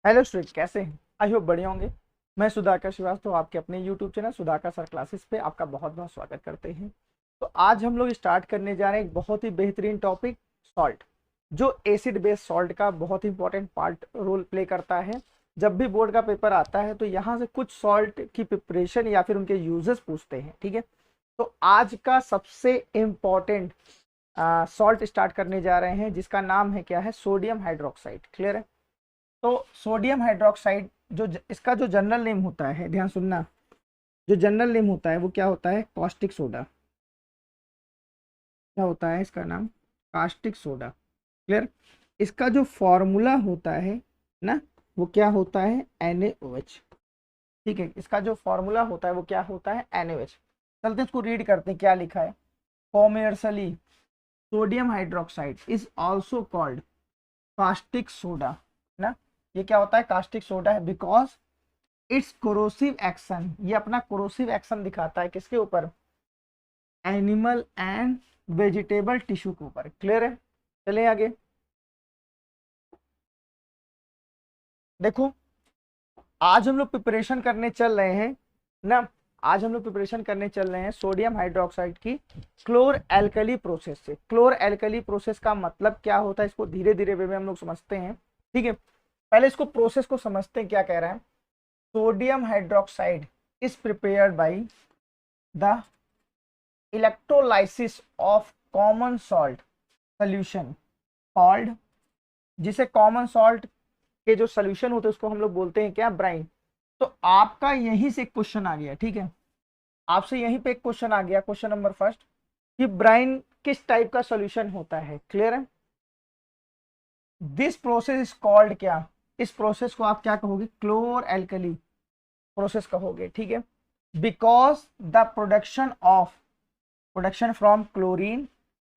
Hello student, कैसे हैं? I hope बढ़िया होंगे। मैं सुधाकर श्रीवास्तव आपके अपने YouTube channel Sudhakar sir classes पे आपका बहुत बहुत स्वागत करते हैं। तो आज हम लोग स्टार्ट करने जा रहे हैं एक बहुत ही बेहतरीन टॉपिक, सॉल्ट, जो एसिड बेस्ड सॉल्ट का बहुत इंपॉर्टेंट पार्ट रोल प्ले करता है। जब भी बोर्ड का पेपर आता है तो यहाँ से कुछ सॉल्ट की प्रिपरेशन या फिर उनके यूजेस पूछते हैं। ठीक है, तो आज का सबसे इम्पॉर्टेंट सॉल्ट स्टार्ट करने जा रहे हैं, जिसका नाम है क्या है, सोडियम हाइड्रोक्साइड। क्लियर है? तो सोडियम हाइड्रोक्साइड इसका जो जनरल नेम होता है, ध्यान सुनना, जो जनरल नेम होता है वो क्या होता है, कास्टिक सोडा। क्या होता है इसका नाम? Caustic soda. क्लियर? इसका जो फॉर्मूला होता है ना, वो क्या होता है, NaOH। ठीक है, इसका जो फॉर्मूला होता है वो क्या होता है, NaOH। चलते इसको रीड करते हैं, क्या लिखा है। Commercially sodium hydroxide is also called caustic soda ना। ये क्या होता है, कास्टिक सोडा है, बिकॉज इट्स कोरोसिव एक्शन, ये अपना कोरोसिव एक्शन दिखाता है किसके ऊपर, एनिमल एंड वेजिटेबल टिश्यू के ऊपर। क्लियर है? चलिए आगे देखो। आज हम लोग प्रिपरेशन करने चल रहे हैं ना, आज हम लोग प्रिपरेशन करने चल रहे हैं सोडियम हाइड्रोक्साइड की क्लोर एल्कली प्रोसेस से। क्लोर एल्कली प्रोसेस का मतलब क्या होता है, इसको धीरे धीरे वे में हम लोग समझते हैं। ठीक है, पहले इसको प्रोसेस को समझते हैं, क्या कह रहा है। Sodium hydroxide is prepared by the electrolysis of common salt solution called, जिसे कॉमन सॉल्ट के जो सोल्यूशन होते हैं उसको हम लोग बोलते हैं क्या, ब्राइन। तो आपका यहीं से एक क्वेश्चन आ गया। ठीक है, आपसे यहीं पे एक क्वेश्चन आ गया, क्वेश्चन नंबर फर्स्ट, कि ब्राइन किस टाइप का सॉल्यूशन होता है। क्लियर है? दिस प्रोसेस इज कॉल्ड क्या, इस प्रोसेस को आप क्या कहोगे, क्लोर एल्कली प्रोसेस कहोगे। ठीक है, because the production from chlorine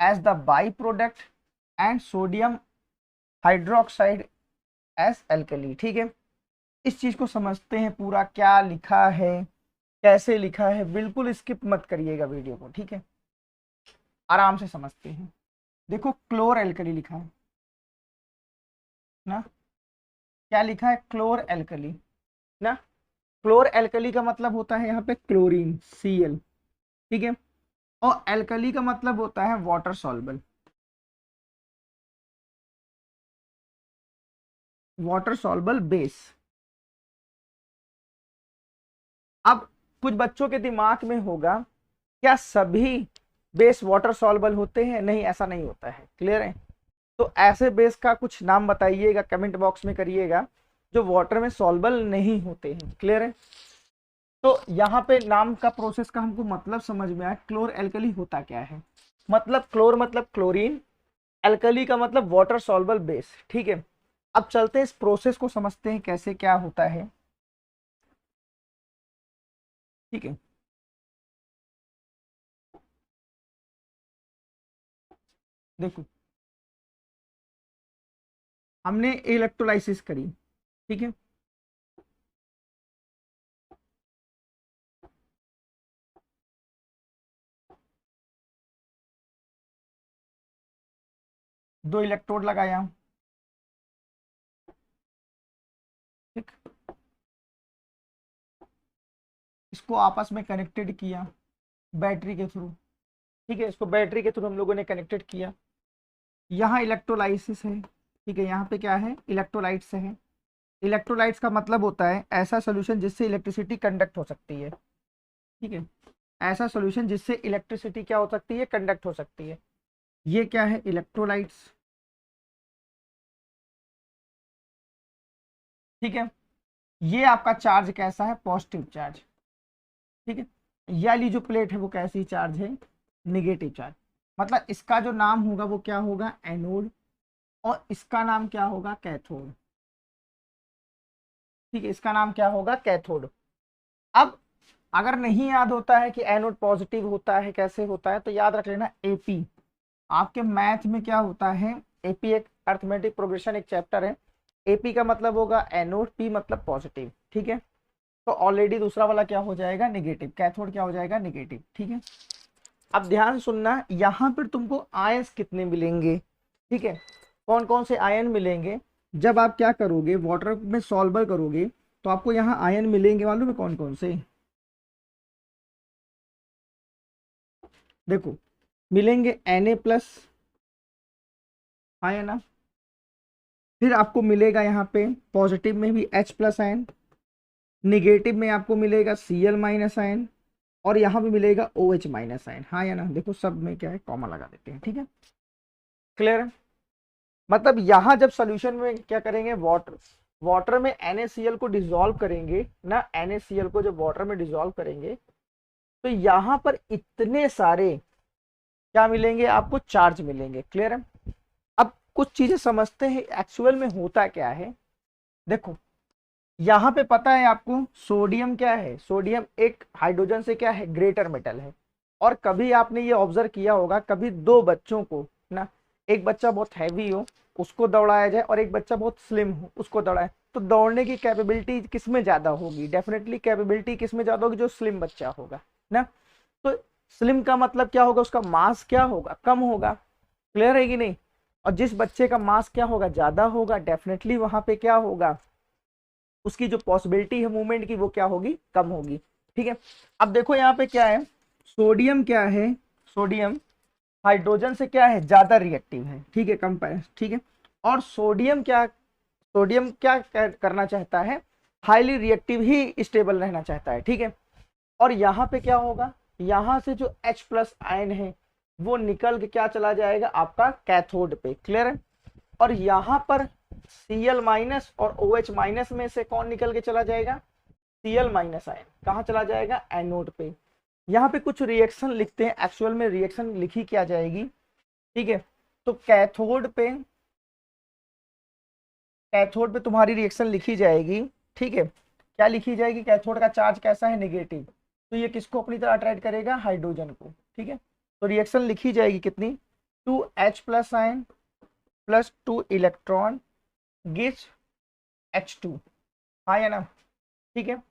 as the by product and sodium hydroxide as alkali. ठीक है, इस चीज को समझते हैं, पूरा क्या लिखा है, कैसे लिखा है, बिल्कुल स्किप मत करिएगा वीडियो को। ठीक है, आराम से समझते हैं। देखो, क्लोर एल्कली लिखा है ना, क्या लिखा है, क्लोर एल्कली ना। क्लोर एल्कली का मतलब होता है यहाँ पे क्लोरीन, Cl। ठीक है, और एल्कली का मतलब होता है water soluble, water soluble base. अब कुछ बच्चों के दिमाग में होगा, क्या सभी बेस वाटर सॉल्युबल होते हैं? नहीं, ऐसा नहीं होता है। क्लियर है? तो ऐसे बेस का कुछ नाम बताइएगा, कमेंट बॉक्स में करिएगा, जो वाटर में सॉल्युबल नहीं होते हैं। क्लियर है? तो यहाँ पे नाम का प्रोसेस का हमको मतलब समझ में आया। क्लोर एल्कली होता क्या है, मतलब क्लोर मतलब क्लोरीन, एल्कली का मतलब वाटर सॉल्युबल बेस। ठीक है, अब चलते हैं इस प्रोसेस को समझते हैं, कैसे क्या होता है। ठीक है, देखो, हमने इलेक्ट्रोलाइसिस करी। ठीक है, दो इलेक्ट्रोड लगाया। ठीक, इसको आपस में कनेक्टेड किया बैटरी के थ्रू। ठीक है, इसको बैटरी के थ्रू हम लोगों ने कनेक्टेड किया। यहाँ इलेक्ट्रोलाइसिस है। ठीक है, यहाँ पे क्या है, इलेक्ट्रोलाइट्स है। इलेक्ट्रोलाइट्स का मतलब होता है ऐसा सोल्यूशन जिससे इलेक्ट्रिसिटी कंडक्ट हो सकती है। ठीक है, ऐसा सोल्यूशन जिससे इलेक्ट्रिसिटी क्या हो सकती है, कंडक्ट हो सकती है। ये क्या है, इलेक्ट्रोलाइट्स। ठीक है, ये आपका चार्ज कैसा है, पॉजिटिव चार्ज। ठीक है, ये वाली जो प्लेट है वो कैसी चार्ज है, निगेटिव चार्ज। मतलब इसका जो नाम होगा वो क्या होगा, एनोड, और इसका नाम क्या होगा, कैथोड। ठीक है, इसका नाम क्या होगा, कैथोड। अब अगर नहीं याद होता है कि एनोड पॉजिटिव होता है, कैसे होता है, तो याद रख लेना, एपी। आपके मैथ में क्या होता है, एपी एक अर्थमेटिक प्रोग्रेशन एक चैप्टर है। एपी का मतलब होगा एनोड, पी मतलब पॉजिटिव। ठीक है, तो ऑलरेडी दूसरा वाला क्या हो जाएगा, निगेटिव, कैथोड क्या हो जाएगा, निगेटिव। ठीक है, अब ध्यान सुनना, यहाँ पर तुमको आयंस कितने मिलेंगे। ठीक है, कौन कौन से आयन मिलेंगे, जब आप क्या करोगे, वाटर में सॉल्वर करोगे तो आपको यहाँ आयन मिलेंगे, मालूम है कौन कौन से? देखो मिलेंगे Na+ आयन ना, फिर आपको मिलेगा यहाँ पे पॉजिटिव में भी H+ आयन, निगेटिव में आपको मिलेगा Cl- आयन, और यहाँ पे मिलेगा OH- आयन। हाँ या ना? देखो सब में क्या है, कॉमा लगा देते हैं, ठीक है, क्लियर है? मतलब यहाँ जब सोल्यूशन में क्या करेंगे, वाटर में NaCl को डिसॉल्व करेंगे ना, NaCl को जब वाटर में डिसॉल्व करेंगे तो यहाँ पर इतने सारे क्या मिलेंगे आपको, चार्ज मिलेंगे, क्लियर है? अब कुछ चीजें समझते हैं एक्चुअल में होता क्या है। देखो यहाँ पे पता है आपको सोडियम क्या है, सोडियम एक हाइड्रोजन से क्या है, ग्रेटर मेटल है। और कभी आपने ये ऑब्जर्व किया होगा, कभी दो बच्चों को ना, एक बच्चा बहुत हैवी हो उसको दौड़ाया जाए और एक बच्चा बहुत स्लिम हो उसको दौड़ाए, तो दौड़ने की कैपेबिलिटी किसमें ज्यादा होगी? डेफिनेटली कैपेबिलिटी किसमें ज्यादा होगी, जो स्लिम बच्चा होगा ना। तो स्लिम का मतलब क्या होगा, उसका मास क्या होगा, कम होगा, क्लियर है कि नहीं? और जिस बच्चे का मास क्या होगा, ज्यादा होगा, डेफिनेटली वहां पे क्या होगा, उसकी जो पॉसिबिलिटी है मूवमेंट की वो क्या होगी, कम होगी, ठीक है। अब देखो यहाँ पे क्या है, सोडियम क्या है, सोडियम हाइड्रोजन से क्या है, ज्यादा रिएक्टिव है, ठीक है, कंपेयर, ठीक है। और सोडियम क्या करना चाहता है, हाईली रिएक्टिव ही स्टेबल रहना चाहता है, ठीक है। और यहाँ पे क्या होगा, यहाँ से जो H+ आयन है वो निकल के क्या चला जाएगा आपका कैथोड पे, क्लियर है। और यहाँ पर Cl- और OH- में से कौन निकल के चला जाएगा, Cl- आयन कहाँ चला जाएगा, एनोड पे। यहाँ पे कुछ रिएक्शन लिखते हैं, एक्चुअल में रिएक्शन लिखी क्या जाएगी, ठीक है। तो कैथोड पे तुम्हारी रिएक्शन लिखी जाएगी, ठीक है। क्या लिखी जाएगी, कैथोड का चार्ज कैसा है, नेगेटिव, तो ये किसको अपनी तरह अट्रैक्ट करेगा, हाइड्रोजन को, ठीक है। तो रिएक्शन लिखी जाएगी कितनी, 2H+ ion plus 2 electron gives H2, हाँ या ना, ठीक है।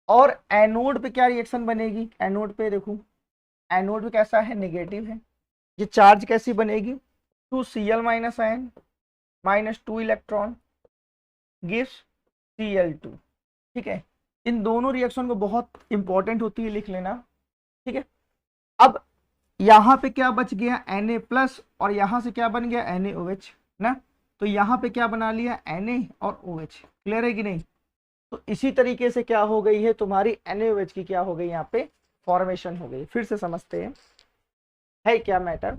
और एनोड पे क्या रिएक्शन बनेगी, एनोड पे देखो, एनोड पे कैसा है, नेगेटिव है, ये चार्ज कैसी बनेगी, 2Cl- ion -2 electron gives Cl2, ठीक है। इन दोनों रिएक्शन को बहुत इंपॉर्टेंट होती है, लिख लेना, ठीक है। अब यहाँ पे क्या बच गया, Na+ और यहाँ से क्या बन गया, NaOH ना, तो यहाँ पे क्या बना लिया, Na और OH, क्लियर है कि नहीं? तो इसी तरीके से क्या हो गई है तुम्हारी, NaOH की क्या हो गई, यहाँ पे फॉर्मेशन हो गई। फिर से समझते हैं है क्या मैटर।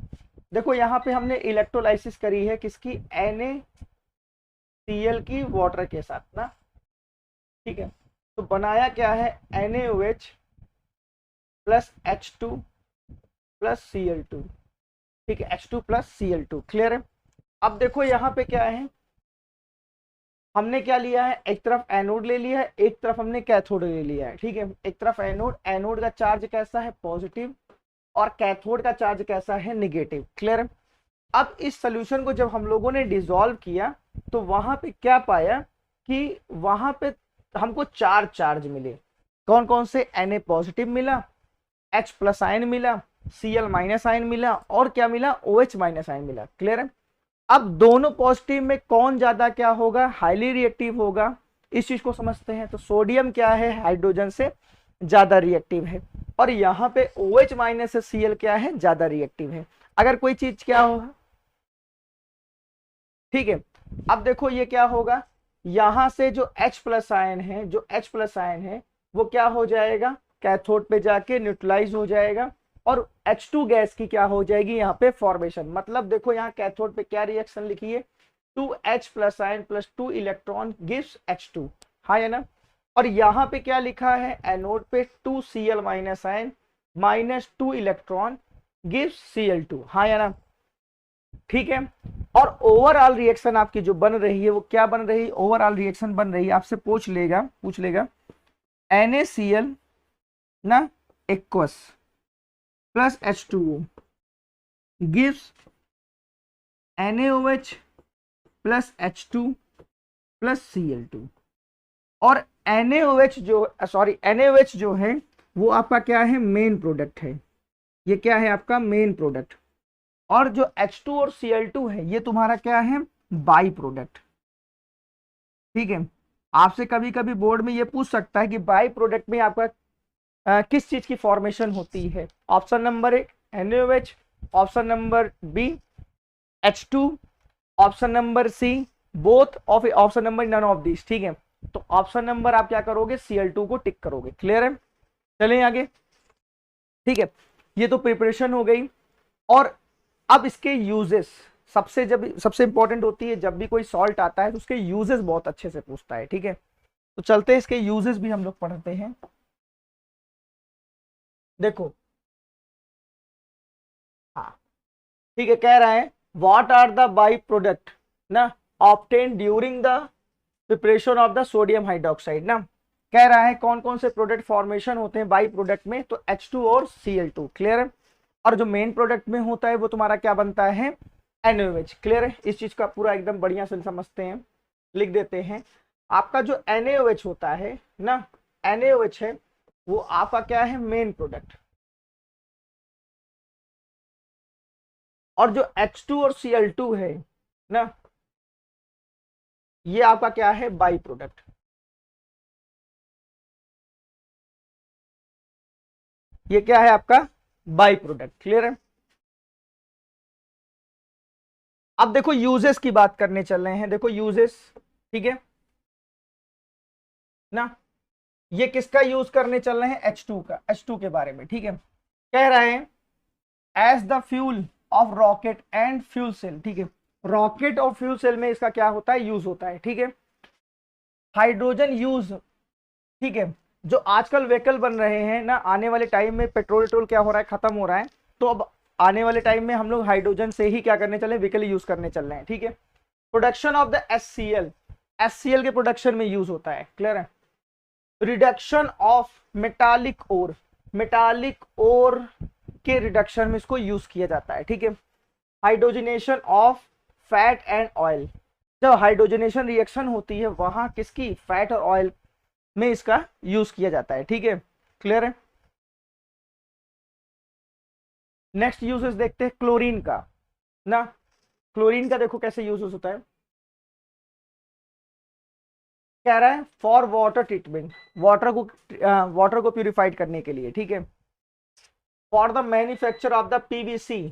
देखो यहाँ पे हमने इलेक्ट्रोलाइसिस करी है किसकी, NaCl की वाटर के साथ ना, ठीक है। तो बनाया क्या है, NaOH plus H2 plus Cl2, ठीक है, H2 प्लस Cl2, क्लियर है। अब देखो यहाँ पे क्या है, हमने क्या लिया है, एक तरफ एनोड ले लिया है, एक तरफ हमने कैथोड ले लिया है, ठीक है। एक तरफ एनोड, एनोड का चार्ज कैसा है, पॉजिटिव, और कैथोड का चार्ज कैसा है, निगेटिव, क्लियर है। अब इस सोल्यूशन को जब हम लोगों ने डिसॉल्व किया तो वहां पे क्या पाया कि वहां पे हमको चार चार्ज मिले, कौन कौन से, Na+ मिला, H+ आयन मिला, Cl- आयन मिला, और क्या मिला, OH- आयन मिला, क्लियर है। अब दोनों पॉजिटिव में कौन ज्यादा क्या होगा, हाईली रिएक्टिव होगा, इस चीज को समझते हैं। तो सोडियम क्या है, हाइड्रोजन से ज्यादा रिएक्टिव है, और यहाँ पे OH- से Cl क्या है, ज्यादा रिएक्टिव है। अगर कोई चीज क्या होगा, ठीक है। अब देखो ये क्या होगा, यहां से जो H+ आयन है, जो H+ आयन है वो क्या हो जाएगा, कैथोड पे जाके न्यूट्रलाइज हो जाएगा, और H2 गैस की क्या हो जाएगी यहाँ पे फॉर्मेशन। मतलब देखो यहाँ कैथोड पे क्या रिएक्शन लिखी है, 2H+ ion plus 2 electron gives H2, हाँ है ना। और यहाँ पे क्या लिखा है, एनोड पे 2Cl- ion -2 electron gives Cl2, हाँ या ना, ठीक है। और ओवरऑल रिएक्शन आपकी जो बन रही है वो क्या बन रही है, ओवरऑल रिएक्शन बन रही है, आपसे पूछ लेगा NaCl ना aqueous plus H2O gives NaOH plus H2 plus Cl2। और NaOH जो है वो आपका क्या है, मेन प्रोडक्ट है, ये क्या है आपका मेन प्रोडक्ट। और जो H2 और Cl2 है ये तुम्हारा क्या है, बाई प्रोडक्ट, ठीक है। आपसे कभी कभी बोर्ड में ये पूछ सकता है कि बाई प्रोडक्ट में आपका किस चीज की फॉर्मेशन होती है। Option number A NaOH, option number B H2, option number C both of, option number none of this. ठीक है, तो ऑप्शन नंबर आप क्या करोगे, Cl2 को टिक करोगे। क्लियर है, चलें आगे। ठीक है, ये तो प्रिपरेशन हो गई। और अब इसके यूजेस सबसे इंपॉर्टेंट होती है, जब भी कोई सॉल्ट आता है तो उसके यूजेस बहुत अच्छे से पूछता है। ठीक है, तो चलते हैं इसके यूजेस भी हम लोग पढ़ते हैं। देखो, हाँ ठीक है, कह रहा है what are the by product ना obtain during the preparation of the sodium hydroxide ना। कह रहा है कौन कौन से प्रोडक्ट फॉर्मेशन होते हैं बाई प्रोडक्ट में, तो H2 और Cl2। क्लियर है, और जो मेन प्रोडक्ट में होता है वो तुम्हारा क्या बनता है, NaOH। क्लियर है, इस चीज का पूरा एकदम बढ़िया से समझते हैं, लिख देते हैं। आपका जो NaOH होता है ना, NaOH है वो आपका क्या है, मेन प्रोडक्ट। और जो H2 और Cl2 है ना, ये आपका क्या है, बाई प्रोडक्ट। ये क्या है आपका, बाई प्रोडक्ट। क्लियर है। अब देखो यूजेस की बात करने चल रहे हैं। देखो यूजेस, ठीक है ना, ये किसका यूज करने चल रहे हैं, H2 का, H2 के बारे में। ठीक है, कह रहे हैं as the fuel of rocket and fuel cell. ठीक है, रॉकेट और फ्यूल सेल में इसका क्या होता है, यूज होता है। ठीक है, हाइड्रोजन यूज। ठीक है, जो आजकल व्हीकल बन रहे हैं ना, आने वाले टाइम में पेट्रोल क्या हो रहा है, खत्म हो रहा है, तो अब आने वाले टाइम में हम लोग हाइड्रोजन से ही क्या करने चले, व्हीकल यूज करने चल रहे हैं। ठीक है, प्रोडक्शन ऑफ द HCl के प्रोडक्शन में यूज होता है। क्लियर है, रिडक्शन ऑफ मेटालिक ओर के रिडक्शन में इसको यूज किया जाता है। ठीक है, hydrogenation of fat and oil, जब हाइड्रोजनेशन रिएक्शन होती है वहां किसकी, फैट और ऑयल में इसका यूज किया जाता है। ठीक है, क्लियर है। नेक्स्ट यूजेस देखते हैं क्लोरीन का ना। क्लोरीन का देखो कैसे यूज होता है। कह रहा है फॉर वाटर ट्रीटमेंट, वाटर को प्यूरिफाइड करने के लिए। ठीक है, for the manufacture of the PVC।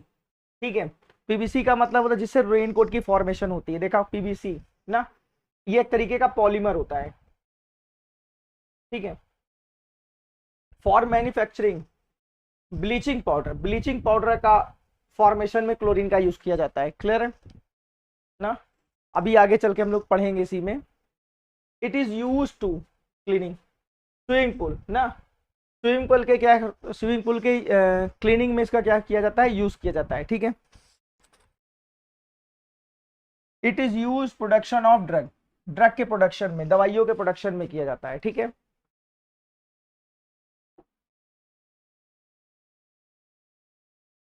ठीक है, PVC का मतलब होता है जिससे रेनकोट की फॉर्मेशन होती है। देखा PVC ना, ये एक तरीके का पॉलीमर होता है। ठीक है, फॉर मैन्युफैक्चरिंग ब्लीचिंग पाउडर का फॉर्मेशन में क्लोरीन का यूज किया जाता है। क्लियर है ना, अभी आगे चल के हम लोग पढ़ेंगे इसी में। It is use to cleaning swimming pool ना, स्विमिंग पूल के क्लीनिंग में इसका क्या किया जाता है, यूज किया जाता है। ठीक है, it is use production of drug के प्रोडक्शन में, दवाइयों के प्रोडक्शन में किया जाता है। ठीक है,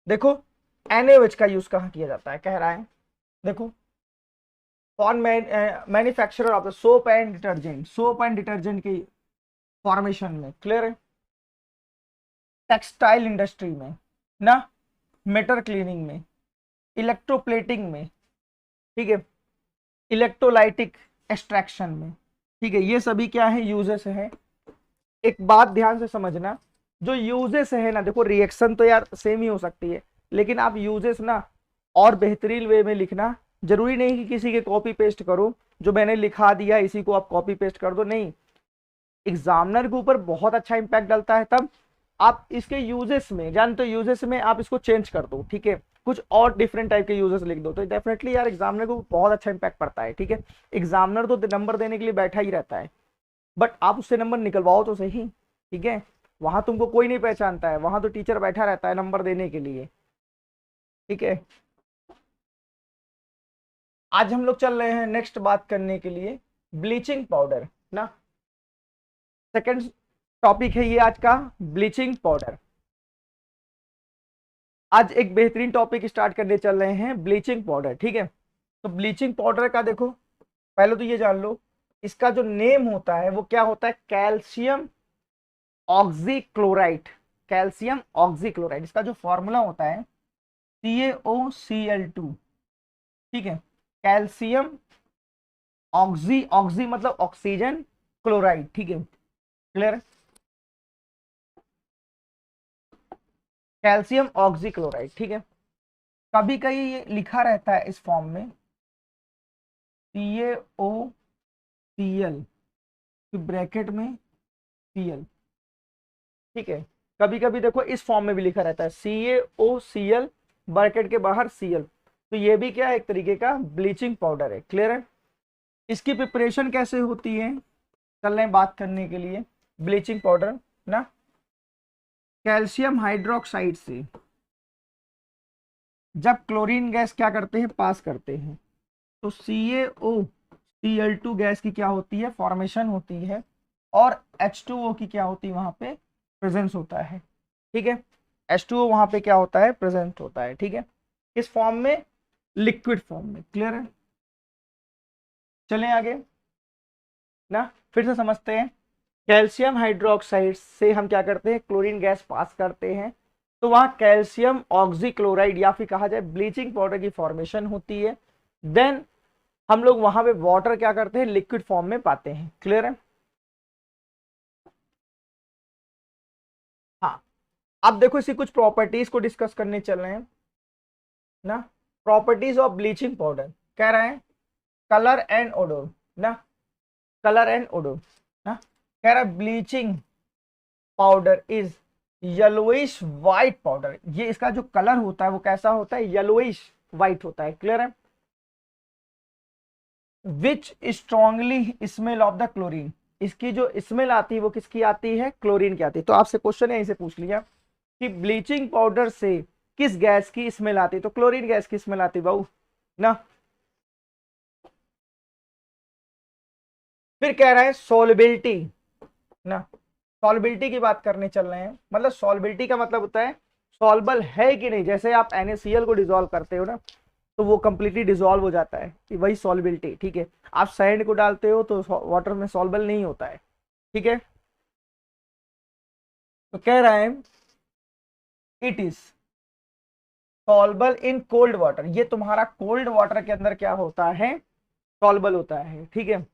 देखो NaOH का यूज कहाँ किया जाता है, कह रहा है देखो for manufacturer of the soap and detergent की फॉर्मेशन में। क्लियर है, टेक्सटाइल इंडस्ट्री में ना, मेटल क्लीनिंग में, इलेक्ट्रोप्लेटिंग में। ठीक है, इलेक्ट्रोलाइटिक एक्सट्रैक्शन में। ठीक है, ये सभी क्या है, यूजेस है। एक बात ध्यान से समझना, जो यूजेस है ना, देखो रिएक्शन तो यार सेम ही हो सकती है, लेकिन आप यूजेस ना और बेहतरीन वे में लिखना। जरूरी नहीं कि किसी के कॉपी पेस्ट करो, जो मैंने लिखा दिया इसी को आप कॉपी पेस्ट कर दो, नहीं। एग्जामिनर के ऊपर बहुत अच्छा इंपैक्ट डलता है तब आप इसके यूजेस में, जानते हो यूजेस में आप इसको चेंज कर दो। ठीक है, कुछ और डिफरेंट टाइप के यूजेस लिख दो, तो डेफिनेटली यार एग्जामिनर को बहुत अच्छा इंपैक्ट पड़ता है। ठीक है, एग्जामिनर तो नंबर देने के लिए बैठा ही रहता है, बट आप उससे नंबर निकलवाओ तो सही। ठीक है, वहां तुमको कोई नहीं पहचानता है, वहां तो टीचर बैठा रहता है नंबर देने के लिए। ठीक है, आज हम लोग चल रहे हैं नेक्स्ट बात करने के लिए ब्लीचिंग पाउडर ना। सेकंड टॉपिक है ये आज का, ब्लीचिंग पाउडर। आज एक बेहतरीन टॉपिक स्टार्ट करने चल रहे हैं, ब्लीचिंग पाउडर। ठीक है, तो ब्लीचिंग पाउडर का देखो, पहले तो ये जान लो इसका जो नेम होता है वो क्या होता है, कैल्शियम ऑक्सीक्लोराइड। कैल्शियम ऑक्सीक्लोराइड, इसका जो फॉर्मूला होता है CaOCl2। ठीक है, कैल्शियम ऑक्सी, ऑक्सी मतलब ऑक्सीजन क्लोराइड, ठीक है, क्लियर। कैल्शियम ऑक्सी क्लोराइड, ठीक है। कभी कभी ये लिखा रहता है इस फॉर्म में CaOCl, ब्रैकेट में Cl, ठीक है। कभी कभी देखो इस फॉर्म में भी लिखा रहता है CaOCl, ब्रैकेट के बाहर Cl। तो ये भी क्या है, एक तरीके का ब्लीचिंग पाउडर है, क्लियर है। इसकी प्रिपरेशन कैसे होती है, चल रहे हैं बात करने के लिए। ब्लीचिंग पाउडर ना कैल्शियम हाइड्रोक्साइड से जब क्लोरीन गैस क्या करते हैं, पास करते हैं, तो CaOCl2 गैस की क्या होती है, फॉर्मेशन होती है, और H2O की क्या होती है, वहां पे प्रेजेंस होता है, ठीक है। H2O वहां पे क्या होता है, प्रेजेंट होता है, ठीक है। इस फॉर्म में, लिक्विड फॉर्म में, क्लियर है। चलें आगे ना, फिर से समझते हैं। कैल्शियम हाइड्रोक्साइड से हम क्या करते हैं, क्लोरीन गैस पास करते हैं, तो वहां कैल्शियम ऑक्सीक्लोराइड या फिर कहा जाए ब्लीचिंग पाउडर की फॉर्मेशन होती है। देन हम लोग वहां पे वाटर क्या करते हैं, लिक्विड फॉर्म में पाते हैं, क्लियर है। हाँ, अब देखो इसी कुछ प्रॉपर्टीज को डिस्कस करने चल रहे हैं ना। प्रॉपर्टीज ऑफ ब्लीचिंग पाउडर कह रहे हैं, कलर एंड ओडोर ना, कलर एंड ओडोर ना, कह रहा है bleaching powder is yellowish white powder. ये इसका जो कलर होता है वो कैसा होता है, येलोइश व्हाइट होता है, क्लियर है। Which strongly smell of the chlorine, इसकी जो स्मेल आती है वो किसकी आती है, क्लोरीन की आती है। तो आपसे क्वेश्चन यहीं से पूछ लिया कि ब्लीचिंग पाउडर से किस गैस की स्मेल आती है, तो क्लोरीन गैस की स्मेल आती है बाबू ना। फिर कह रहा है सॉल्युबिलिटी ना, सॉल्युबिलिटी की बात करने चल रहे हैं। मतलब सॉल्युबिलिटी का मतलब होता है सॉल्युबल है कि नहीं, जैसे आप NaCl को डिसॉल्व करते हो ना, तो वो कंप्लीटली डिसॉल्व हो जाता है, कि वही सॉल्युबिलिटी, ठीक है। आप सैंड को डालते हो तो वाटर में सॉल्युबल नहीं होता है, ठीक है। तो कह रहा है it is soluble in cold water, ये तुम्हारा कोल्ड वाटर के अंदर क्या होता है, सॉल्युबल होता है, ठीक है।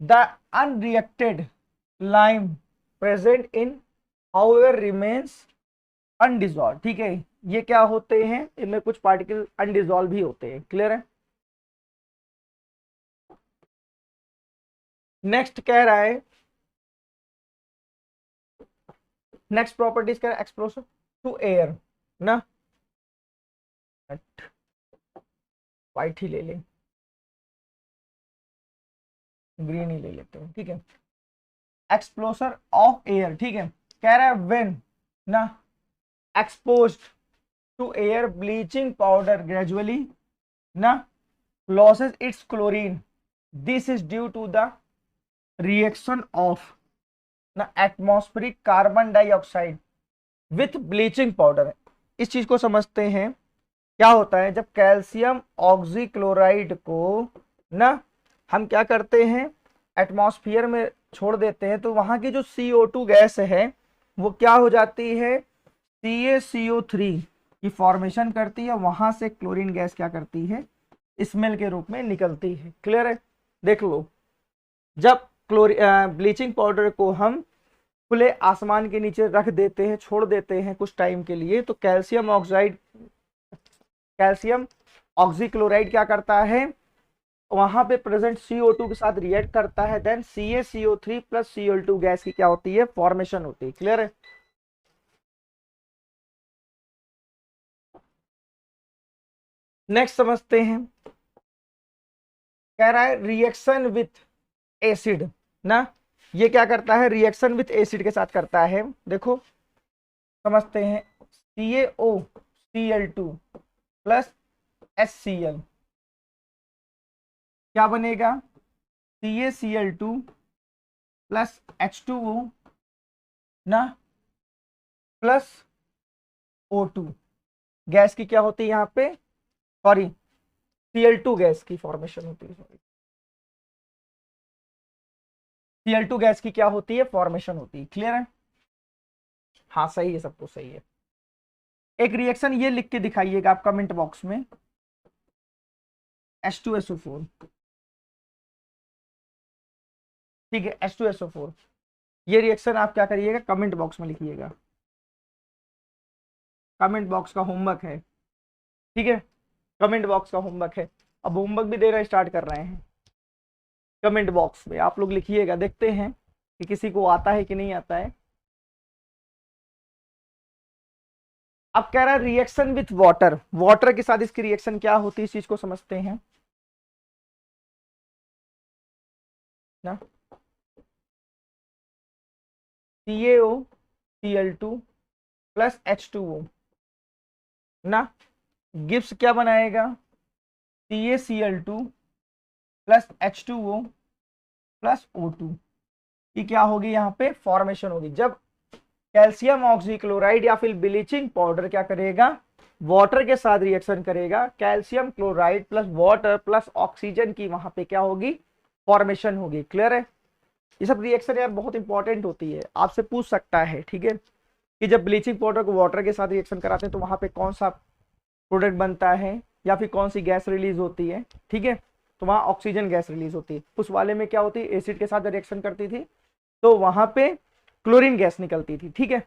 The unreacted lime present in however remains undissolved, ठीक है। ये क्या होते हैं, इनमें कुछ पार्टिकल अनडिजॉल्व भी होते हैं, क्लियर है। नेक्स्ट कह रहा है, नेक्स्ट प्रॉपर्टीज कह रहा है एक्सप्लोजर टू एयर ना, व्हाइट ही ले लें, ग्रीन ही ले लेते हैं, ठीक है। एक्सप्लोजर ऑफ एयर, ठीक है। कह रहा है व्हेन ना exposed to air bleaching powder gradually ना loses its chlorine, this is due to the reaction of ना atmospheric carbon dioxide with bleaching powder. इस चीज को समझते हैं, क्या होता है जब कैल्शियम ऑक्सीक्लोराइड को ना हम क्या करते हैं, एटमॉस्फेयर में छोड़ देते हैं, तो वहां की जो CO2 गैस है वो क्या हो जाती है, CaCO3 की फॉर्मेशन करती है, वहां से क्लोरीन गैस क्या करती है, स्मेल के रूप में निकलती है, क्लियर है। देख लो, जब ब्लीचिंग पाउडर को हम खुले आसमान के नीचे रख देते हैं, छोड़ देते हैं कुछ टाइम के लिए, तो कैल्शियम ऑक्सीक्लोराइड क्या करता है, वहां पे प्रेजेंट CO2 के साथ रिएक्ट करता है, then CaCO3 plus Cl2 gas की क्या होती है, फॉर्मेशन होती है, क्लियर है। नेक्स्ट समझते हैं, कह रहा है रिएक्शन विथ एसिड ना, ये क्या करता है, रिएक्शन विथ एसिड के साथ करता है। देखो समझते हैं, CaOCl2 प्लस HCl क्या बनेगा, CaCl2 प्लस H2O ना प्लस O2 गैस की क्या होती है, यहाँ पे सॉरी Cl2 गैस की फॉर्मेशन होती है, सॉरी Cl2 गैस की क्या होती है, फॉर्मेशन होती है, क्लियर है। हाँ सही है, सब कुछ सही है। एक रिएक्शन ये लिख के दिखाइएगा आप कमेंट बॉक्स में, H2SO4 ठीक है, H2SO4। ये रिएक्शन आप क्या करिएगा, कमेंट बॉक्स में लिखिएगा, कमेंट बॉक्स का होमवर्क है, ठीक है, कमेंट बॉक्स का होमवर्क है। अब होमवर्क भी देना स्टार्ट कर रहे हैं, कमेंट बॉक्स में आप लोग लिखिएगा, देखते हैं कि किसी को आता है कि नहीं आता है। अब कह रहा है रिएक्शन विथ वाटर, वाटर के साथ इसकी रिएक्शन क्या होती है, इस चीज को समझते हैं ना। CaO Cl2 + H2O ना, गिब्स क्या बनाएगा, CaCl2 + H2O + O2 की क्या होगी, यहाँ पे फॉर्मेशन होगी जब कैल्शियम ऑक्सीक्लोराइड या फिर ब्लीचिंग पाउडर क्या करेगा, वाटर के साथ रिएक्शन करेगा, calcium chloride plus water plus oxygen की वहां पे क्या होगी, फॉर्मेशन होगी। क्लियर है, ये सब रिएक्शन यार बहुत इंपॉर्टेंट होती है, आपसे पूछ सकता है, ठीक है, कि जब ब्लीचिंग पाउडर को वाटर के साथ रिएक्शन कराते हैं तो वहां पे कौन सा प्रोडक्ट बनता है या फिर कौन सी गैस रिलीज होती है, ठीक है, तो वहां ऑक्सीजन गैस रिलीज होती है। उस वाले में क्या होती है, एसिड के साथ रिएक्शन करती थी तो वहां पे क्लोरीन गैस निकलती थी, ठीक है।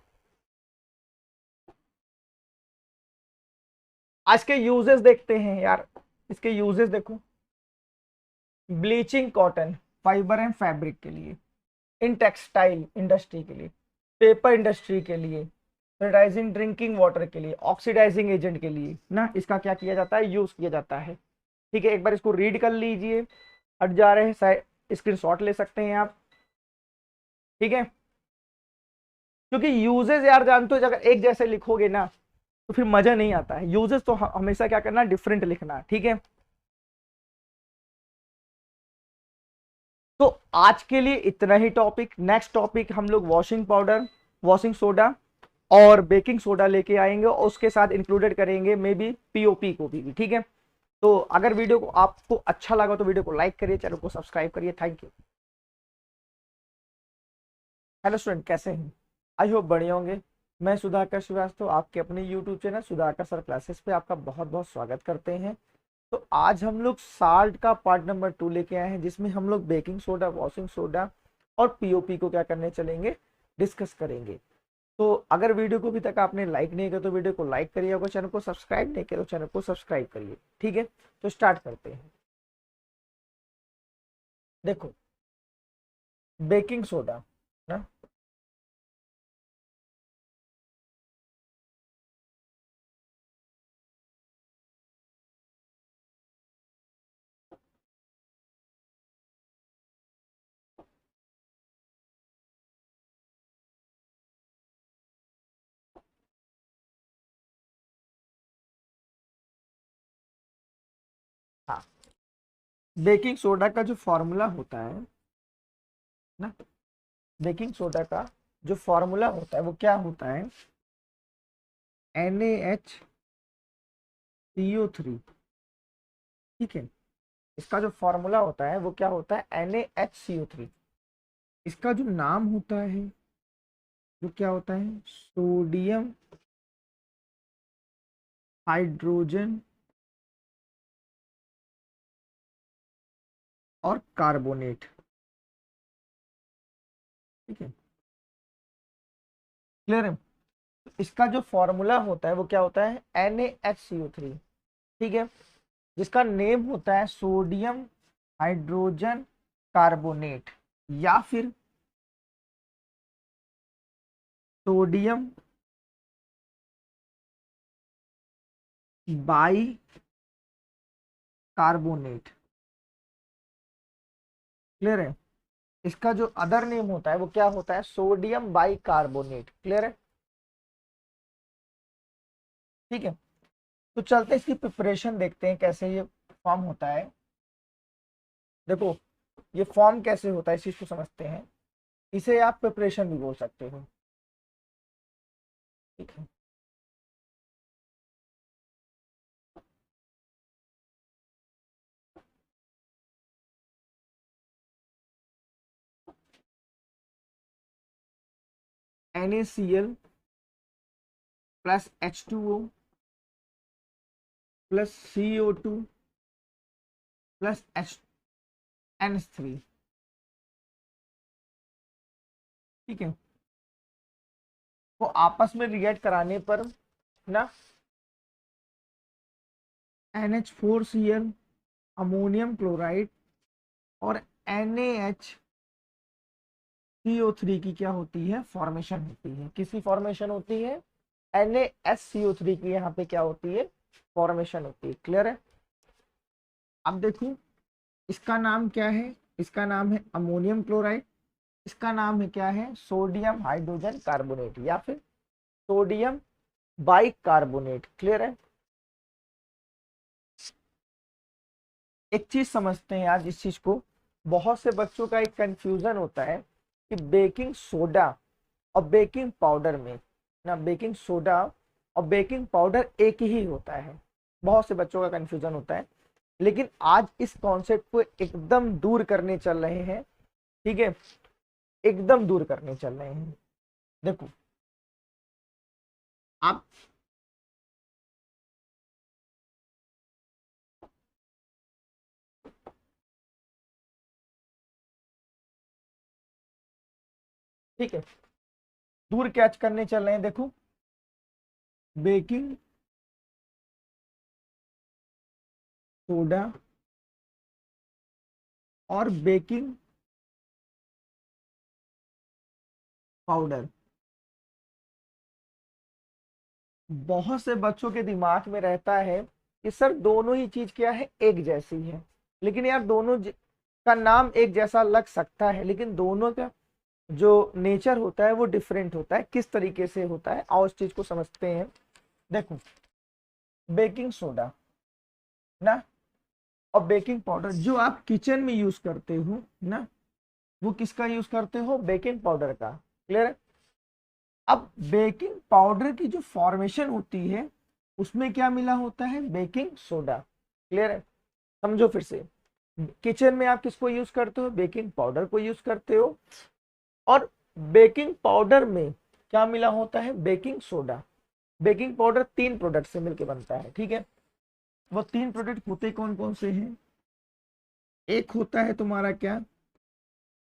आज के यूजेस देखते हैं यार, इसके यूजेस देखो, bleaching cotton fibre and fabric के लिए, इन टेक्सटाइल इंडस्ट्री के लिए, पेपर इंडस्ट्री के लिए, सैनिटाइजिंग ड्रिंकिंग वाटर के लिए, ऑक्सीडाइजिंग एजेंट के लिए ना, इसका क्या किया जाता है, यूज किया जाता है। ठीक है, एक बार इसको रीड कर लीजिए, हट जा रहे हैं, स्क्रीनशॉट ले सकते हैं आप, ठीक है, क्योंकि यूजेस यार जानते हो अगर एक जैसे लिखोगे ना तो फिर मजा नहीं आता है, यूजेस तो हमेशा क्या करना, डिफरेंट लिखना, ठीक है। तो आज के लिए इतना ही टॉपिक, नेक्स्ट टॉपिक हम लोग वॉशिंग पाउडर, वॉशिंग सोडा और बेकिंग सोडा लेके आएंगे और उसके साथ इंक्लूडेड करेंगे मे बी पीओपी को भी, ठीक है। तो अगर वीडियो को आपको अच्छा लगा तो वीडियो को लाइक करिए, चैनल को सब्सक्राइब करिए, थैंक यू। हेलो स्टूडेंट, कैसे हैं, आई होप बढ़िया होंगे। मैं सुधाकर श्रीवास्तव आपके अपने YouTube channel Sudhakar sir classes पे आपका बहुत बहुत स्वागत करते हैं। तो आज हम लोग साल्ट का पार्ट नंबर 2 लेके आए हैं, जिसमें हम लोग बेकिंग सोडा, वॉशिंग सोडा और पीओपी को क्या करने चलेंगे, डिस्कस करेंगे। तो अगर वीडियो को अभी तक आपने लाइक नहीं किया तो वीडियो को लाइक करिए, अगर चैनल को सब्सक्राइब नहीं किया तो चैनल को सब्सक्राइब करिए, ठीक है। तो स्टार्ट करते हैं। देखो, बेकिंग सोडा ना, हाँ, बेकिंग सोडा का जो फॉर्मूला होता है ना, बेकिंग सोडा का जो फॉर्मूला होता है वो क्या होता है, NaHCO3, ठीक है। इसका जो फॉर्मूला होता है वो क्या होता है, NaHCO3। इसका जो नाम होता है जो क्या होता है, सोडियम हाइड्रोजन और कार्बोनेट, ठीक है, क्लियर है। इसका जो फॉर्मूला होता है वो क्या होता है, NaHCO3, ठीक है, जिसका नेम होता है सोडियम हाइड्रोजन कार्बोनेट या फिर सोडियम बाई कार्बोनेट, क्लियर है। इसका जो अदर नेम होता है वो क्या होता है, सोडियम बाई कार्बोनेट, क्लियर है, ठीक है। तो चलते इसकी प्रिपरेशन देखते हैं कैसे ये फॉर्म होता है। देखो, ये फॉर्म कैसे होता है इस चीज को समझते हैं, इसे आप प्रिपरेशन भी बोल सकते हो, ठीक है। NaCl + H2O + CO2 + NH3, ठीक है, वो आपस में रिएक्ट कराने पर ना NH4Cl, अमोनियम क्लोराइड और NaHCO3 की क्या होती है, फॉर्मेशन होती है। किसकी फॉर्मेशन होती है, NaSCO3 की यहाँ पे क्या होती है, फॉर्मेशन होती है। क्लियर है। अब देखो इसका नाम क्या है, इसका नाम है अमोनियम क्लोराइड, इसका नाम है क्या है, सोडियम हाइड्रोजन कार्बोनेट या फिर सोडियम बाइकार्बोनेट। क्लियर है। एक चीज समझते हैं आज इस चीज को, बहुत से बच्चों का एक कंफ्यूजन होता है कि बेकिंग सोडा और बेकिंग पाउडर में ना, बेकिंग सोडा और बेकिंग पाउडर एक ही होता है, बहुत से बच्चों का कंफ्यूजन होता है। लेकिन आज इस कॉन्सेप्ट को एकदम दूर करने चल रहे हैं। ठीक है, एकदम दूर करने चल रहे हैं। देखो आप ठीक है, दूर कैच करने चल रहे हैं। देखो बेकिंग सोडा और बेकिंग पाउडर, बहुत से बच्चों के दिमाग में रहता है कि सर दोनों ही चीज क्या है, एक जैसी है। लेकिन यार दोनों का नाम एक जैसा लग सकता है, लेकिन दोनों का जो नेचर होता है वो डिफरेंट होता है। किस तरीके से होता है, आओ इस चीज को समझते हैं। देखो बेकिंग सोडा ना और बेकिंग पाउडर जो आप किचन में यूज करते हो ना, वो किसका यूज करते हो, बेकिंग पाउडर का। क्लियर है। अब बेकिंग पाउडर की जो फॉर्मेशन होती है उसमें क्या मिला होता है, बेकिंग सोडा। क्लियर है। समझो फिर से, किचन में आप किसको यूज करते हो, बेकिंग पाउडर को यूज करते हो, और बेकिंग पाउडर में क्या मिला होता है, baking soda. Baking powder 3 product से मिलकर बनता है। ठीक है, वो 3 प्रोडक्ट होते कौन कौन से हैं, एक होता है तुम्हारा क्या,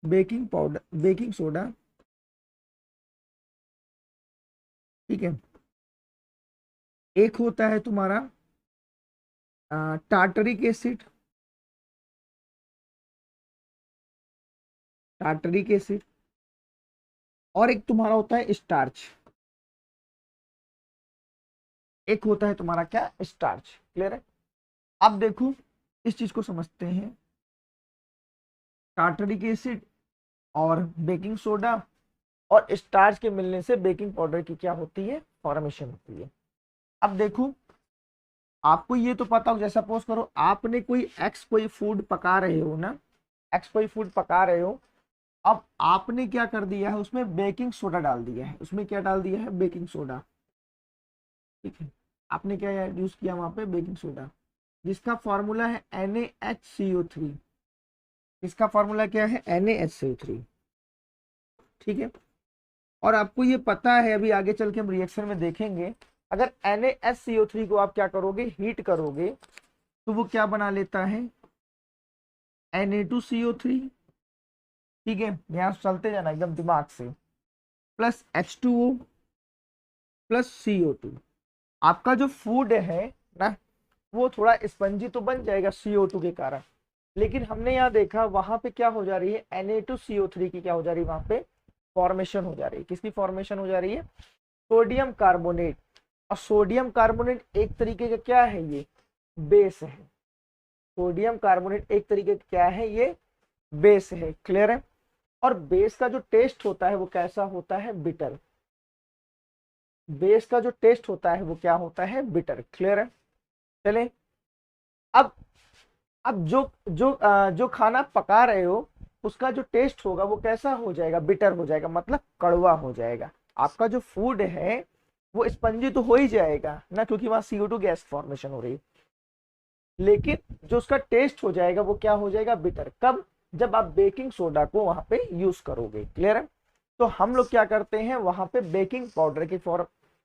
बेकिंग पाउडर, बेकिंग सोडा। ठीक है, एक होता है तुम्हारा टार्टरिक एसिड, टार्टरिक एसिड, और एक तुम्हारा होता है स्टार्च, एक होता है तुम्हारा क्या, स्टार्च। क्लियर है। अब देखो इस चीज को समझते हैं, टार्टरिक एसिड और बेकिंग सोडा और स्टार्च के मिलने से बेकिंग पाउडर की क्या होती है, फॉर्मेशन होती है। अब देखो आपको ये तो पता हो, जैसा सपोज करो आपने कोई एक्स कोई फूड पका रहे हो ना, एक्स कोई फूड पका रहे हो, अब आपने क्या कर दिया है, उसमें बेकिंग सोडा डाल दिया है, उसमें क्या डाल दिया है, बेकिंग सोडा। ठीक है, आपने क्या यूज किया वहां पे, बेकिंग सोडा, जिसका फॉर्मूला है NaHCO3। इसका फॉर्मूला क्या है, NaHCO3। ठीक है, और आपको ये पता है, अभी आगे चल के हम रिएक्शन में देखेंगे, अगर NaSCO3 को आप क्या करोगे, हीट करोगे, तो वो क्या बना लेता है, Na2CO3। ठीक है, यहां चलते जाना एकदम दिमाग से, प्लस H2O प्लस CO2। आपका जो फूड है ना, वो थोड़ा स्पंजी तो बन जाएगा CO2 के कारण, लेकिन हमने यहाँ देखा वहां पे क्या हो जा रही है, Na2CO3 की क्या हो जा रही है, वहां पे फॉर्मेशन हो जा रही है। किसकी फॉर्मेशन हो जा रही है, सोडियम कार्बोनेट। और सोडियम कार्बोनेट एक तरीके का क्या है, ये बेस है। सोडियम कार्बोनेट एक तरीके का क्या है, ये बेस है। क्लियर है। और बेस का जो टेस्ट होता है वो कैसा होता है, बिटर। बेस का जो टेस्ट होता है वो क्या होता है, बिटर। क्लियर है। चले अब जो जो खाना पका रहे हो उसका जो टेस्ट होगा वो कैसा हो जाएगा, बिटर हो जाएगा, मतलब कड़वा हो जाएगा। आपका जो फूड है वो स्पंजी तो हो ही जाएगा ना, क्योंकि वहां CO2 गैस फॉर्मेशन हो रही है, लेकिन जो उसका टेस्ट हो जाएगा वो क्या हो जाएगा, बिटर। कब, जब आप बेकिंग सोडा को वहां पे यूज करोगे। क्लियर है। तो हम लोग क्या करते हैं, वहां पे बेकिंग पाउडर की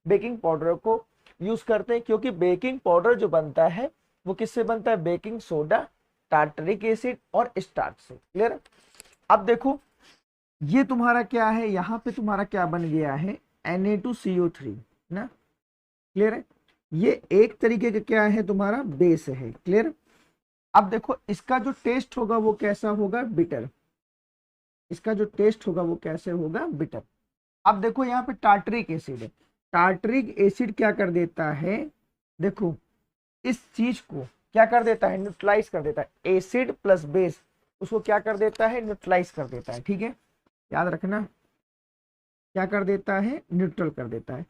बेकिंग पाउडर को यूज करते हैं, क्योंकि बेकिंग पाउडर जो बनता है वो किससे बनता है, बेकिंग सोडा, टार्टरिक एसिड और स्टार्च से। क्लियर है। अब देखो ये तुम्हारा क्या है, यहाँ पे तुम्हारा क्या बन गया है, Na2CO3 ना, क्लियर है। ये एक तरीके का क्या है, तुम्हारा बेस है, क्लियर। अब देखो इसका जो टेस्ट होगा वो कैसा होगा, बिटर। इसका जो टेस्ट होगा वो कैसे होगा, बिटर। अब देखो यहाँ पे टार्टरिक एसिड है, टार्टरिक एसिड क्या कर देता है, देखो इस चीज को क्या कर देता है, न्यूट्रलाइज कर देता है। एसिड प्लस बेस उसको क्या कर देता है, न्यूट्रलाइज कर देता है, ठीक है, याद रखना, क्या कर देता है, न्यूट्रल कर देता है।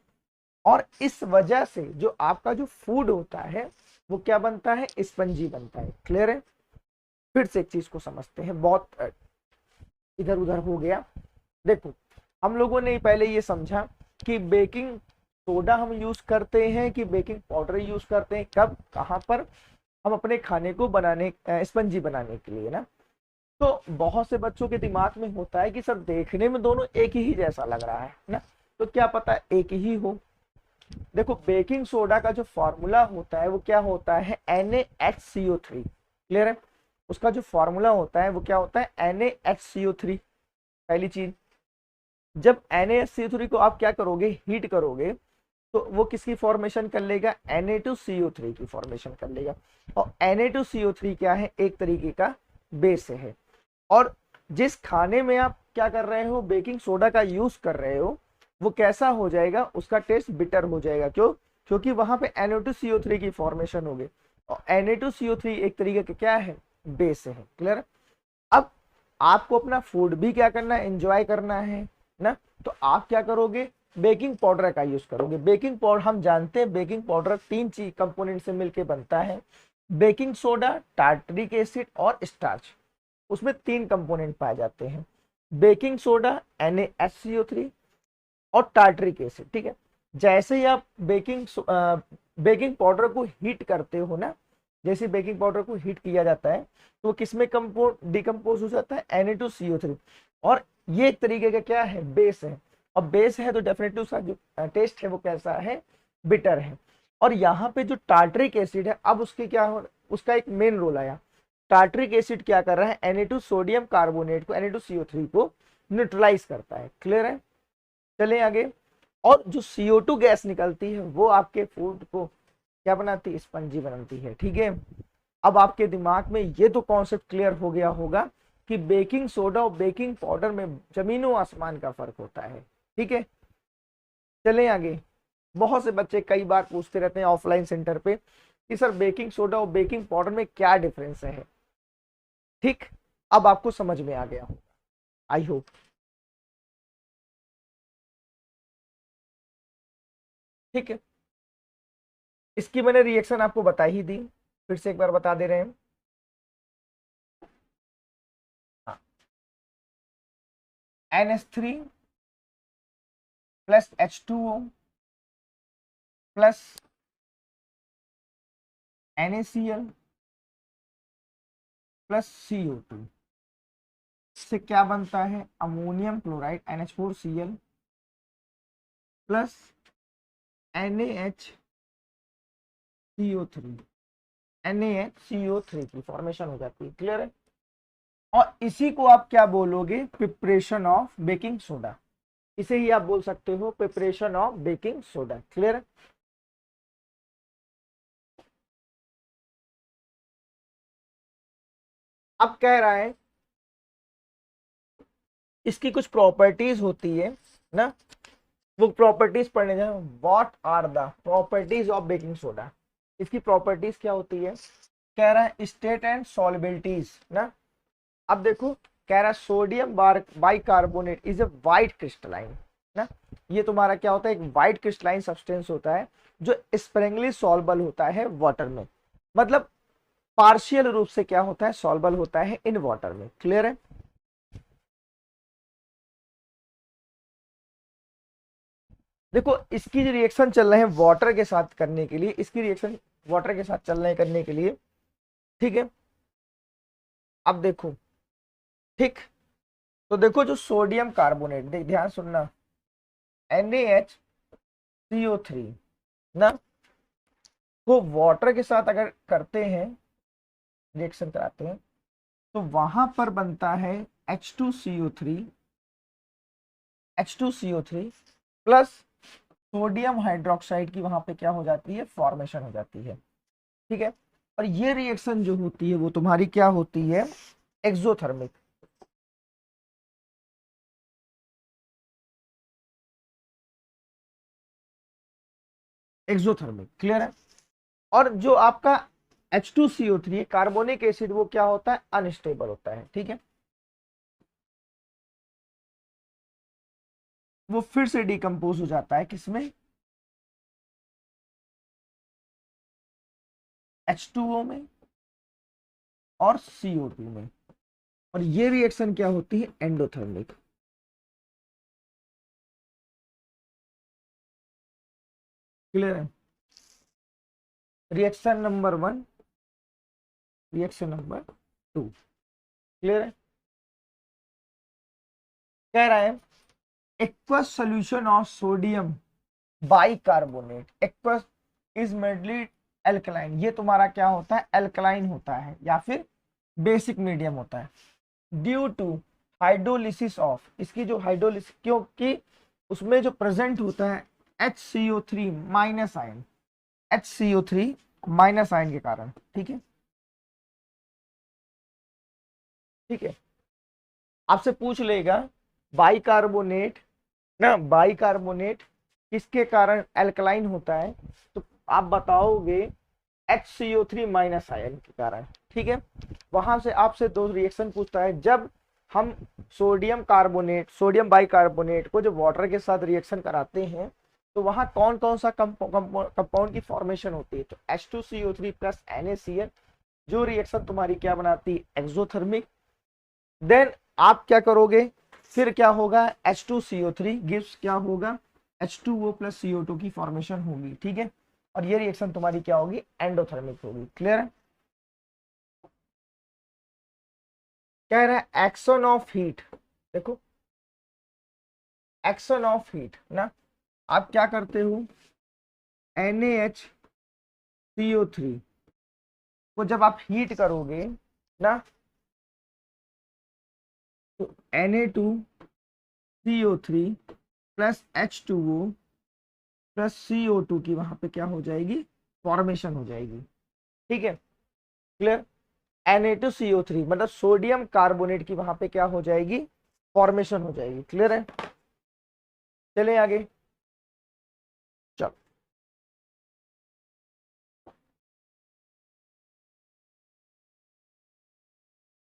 और इस वजह से जो आपका जो फूड होता है वो क्या बनता है, स्पंजी बनता है, क्लियर है। फिर से एक चीज को समझते हैं, बहुत इधर उधर हो गया। देखो हम लोगों ने पहले ये समझा कि बेकिंग सोडा हम यूज करते हैं कि बेकिंग पाउडर यूज करते हैं, कब कहाँ पर, हम अपने खाने को बनाने, स्पंजी बनाने के लिए ना। तो बहुत से बच्चों के दिमाग में होता है कि सर देखने में दोनों एक ही जैसा लग रहा है ना, तो क्या पता एक ही हो। देखो बेकिंग सोडा का जो फॉर्मूला होता है वो क्या होता है, NaHCO3, क्लियर है। उसका जो फॉर्मूला होता है वो क्या होता है, NaHCO3। पहली चीज, जब NaHCO3 को आप क्या करोगे, हीट करोगे, तो वो किसकी फॉर्मेशन कर लेगा, Na2CO3 की फॉर्मेशन कर लेगा। और Na2CO3 क्या है, एक तरीके का बेस है। और जिस खाने में आप क्या कर रहे हो, बेकिंग सोडा का यूज कर रहे हो, वो कैसा हो जाएगा, उसका टेस्ट बिटर हो जाएगा। क्यों, क्योंकि वहां पे Na2CO3 की फॉर्मेशन हो गई। और Na2CO3 एक तरीके का क्या है, बेस है, क्लियर। अब आपको अपना फूड भी क्या करना है, एंजॉय करना है ना, तो आप क्या करोगे, बेकिंग पाउडर का यूज करोगे। बेकिंग पाउडर हम जानते हैं, बेकिंग पाउडर तीन चीज कंपोनेंट से मिलकर बनता है, बेकिंग सोडा, टार्टरिक एसिड और स्टार्च। उसमें तीन कंपोनेंट पाए जाते हैं, बेकिंग सोडा, NaHCO3 और टार्टरिक एसिड, ठीक है। जैसे ही आप बेकिंग पाउडर को हीट करते हो ना, जैसे बेकिंग पाउडर को हीट किया जाता है तो किस में डिकम्पोज हो जाता है, Na2CO3। और ये एक तरीके का क्या है, बेस है। और बेस है तो डेफिनेटली उसका जो टेस्ट है वो कैसा है, बिटर है। और यहाँ पे जो टार्टरिक एसिड है, अब उसके क्या हो, उसका एक मेन रोल आया। टार्टरिक एसिड क्या कर रहा है, Na2 सोडियम कार्बोनेट को, Na2CO3 को न्यूट्रलाइज करता है, क्लियर है। चले आगे। और जो CO2 गैस निकलती है वो आपके फूड को क्या बनाती है, स्पंजी बनाती है, ठीक है। अब आपके दिमाग में ये तो कॉन्सेप्ट क्लियर हो गया होगा कि बेकिंग सोडा और बेकिंग पाउडर में जमीनों आसमान का फर्क होता है, ठीक है। चले आगे। बहुत से बच्चे कई बार पूछते रहते हैं ऑफलाइन सेंटर पे कि सर बेकिंग सोडा और बेकिंग पाउडर में क्या डिफरेंस है, ठीक। अब आपको समझ में आ गया होगा, आई होप। ठीक है, इसकी मैंने रिएक्शन आपको बता ही दी, फिर से एक बार बता दे रहे हैं। हाँ, NH3 plus H2O plus NaCl plus CO2 से क्या बनता है, ammonium chloride NH4Cl plus NaHCO3, NaHCO3 की फॉर्मेशन हो जाती है, क्लियर है। और इसी को आप क्या बोलोगे, प्रिपरेशन ऑफ बेकिंग सोडा। इसे ही आप बोल सकते हो preparation of baking soda, clear है। अब कह रहा है इसकी कुछ प्रॉपर्टीज होती है ना, वो प्रॉपर्टीज पढ़ने जाए। What are the properties of baking soda, इसकी प्रॉपर्टीज क्या होती है, कह रहा है स्टेट एंड सॉल्युबिलिटीज ना। अब देखो कह रहा है sodium bicarbonate is a white crystalline ना। ये तुम्हारा क्या होता है, एक वाइट क्रिस्टलाइन सब्सटेंस होता है जो स्प्रिंगली सॉल्युबल होता है वाटर में, मतलब पार्शियल रूप से क्या होता है, सॉल्युबल होता है इन वाटर में, क्लियर है। देखो इसकी जो रिएक्शन चल रहे हैं वाटर के साथ करने के लिए, इसकी रिएक्शन वाटर के साथ चल रहे हैं करने के लिए, ठीक है। अब देखो, ठीक, तो देखो जो सोडियम कार्बोनेट, ध्यान सुनना, NaHCO3 ना, को वाटर के साथ अगर करते हैं, रिएक्शन कराते हैं, तो वहां पर बनता है H2CO3 H2CO3 plus sodium hydroxide की वहां पे क्या हो जाती है, फॉर्मेशन हो जाती है। ठीक है, और ये रिएक्शन जो होती है वो तुम्हारी क्या होती है, एक्सोथर्मिक। एक्सोथर्मिक, क्लियर है। और जो आपका H2CO3 कार्बोनिक एसिड वो क्या होता है, अनस्टेबल होता है। ठीक है, वो फिर से डिकम्पोज हो जाता है किसमें, H2O में और CO2 में। और ये रिएक्शन क्या होती है, एंडोथर्मिक। क्लियर है। Reaction number 1, reaction number 2, clear है। कह रहा है aqueous solution of sodium bicarbonate, aqueous is medley alkaline. ये तुम्हारा क्या होता है, एल्कलाइन होता है या फिर बेसिक मीडियम होता है। ड्यू टू हाइड्रोलिसिस ऑफ, इसकी जो हाइड्रोलिसिस, क्योंकि उसमें जो प्रेजेंट होता है HCO3 minus ion, HCO3 minus ion के कारण। ठीक है, ठीक है, आपसे पूछ लेगा बाइकार्बोनेट ना, बाइकार्बोनेट किसके कारण एल्कलाइन होता है, तो आप बताओगे HCO3 माइनस आयन के कारण। ठीक है, वहां से आपसे दो रिएक्शन पूछता है, जब हम सोडियम कार्बोनेट, सोडियम बाइकार्बोनेट को जब वाटर के साथ रिएक्शन कराते हैं तो वहां कौन कौन सा कंपाउंड की फॉर्मेशन होती है, तो H2CO3 प्लस NaCl, जो रिएक्शन तुम्हारी क्या बनाती है, एक्सोथर्मिक। देन आप क्या करोगे, फिर क्या होगा, H2CO3 गिव्स क्या होगा, H2O प्लस CO2 की फॉर्मेशन होगी। ठीक है, और ये रिएक्शन तुम्हारी क्या होगी, एंडोथर्मिक होगी। क्लियर है। कह रहा है एक्शन ऑफ हीट, देखो एक्शन ऑफ हीट ना, आप क्या करते हो, NaHCO3 को जब आप हीट करोगे ना, तो Na2CO3 plus H2O plus CO2 की वहां पे क्या हो जाएगी, फॉर्मेशन हो जाएगी। ठीक है, क्लियर। Na2CO3 मतलब सोडियम कार्बोनेट की वहां पे क्या हो जाएगी, फॉर्मेशन हो जाएगी। क्लियर है, चले आगे। चलो,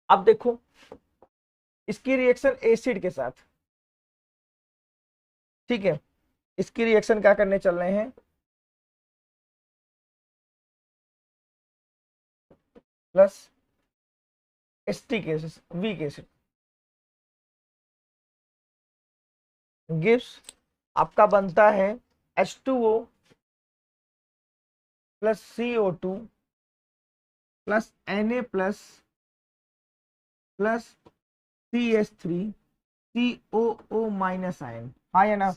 अब देखो इसकी रिएक्शन एसिड के साथ। ठीक है, इसकी रिएक्शन क्या करने चल रहे हैं, plus acetic acid, weak acid gives, आपका बनता है H2O plus CO2 plus Na plus plus CH3COO minus ion. हाँ या ना,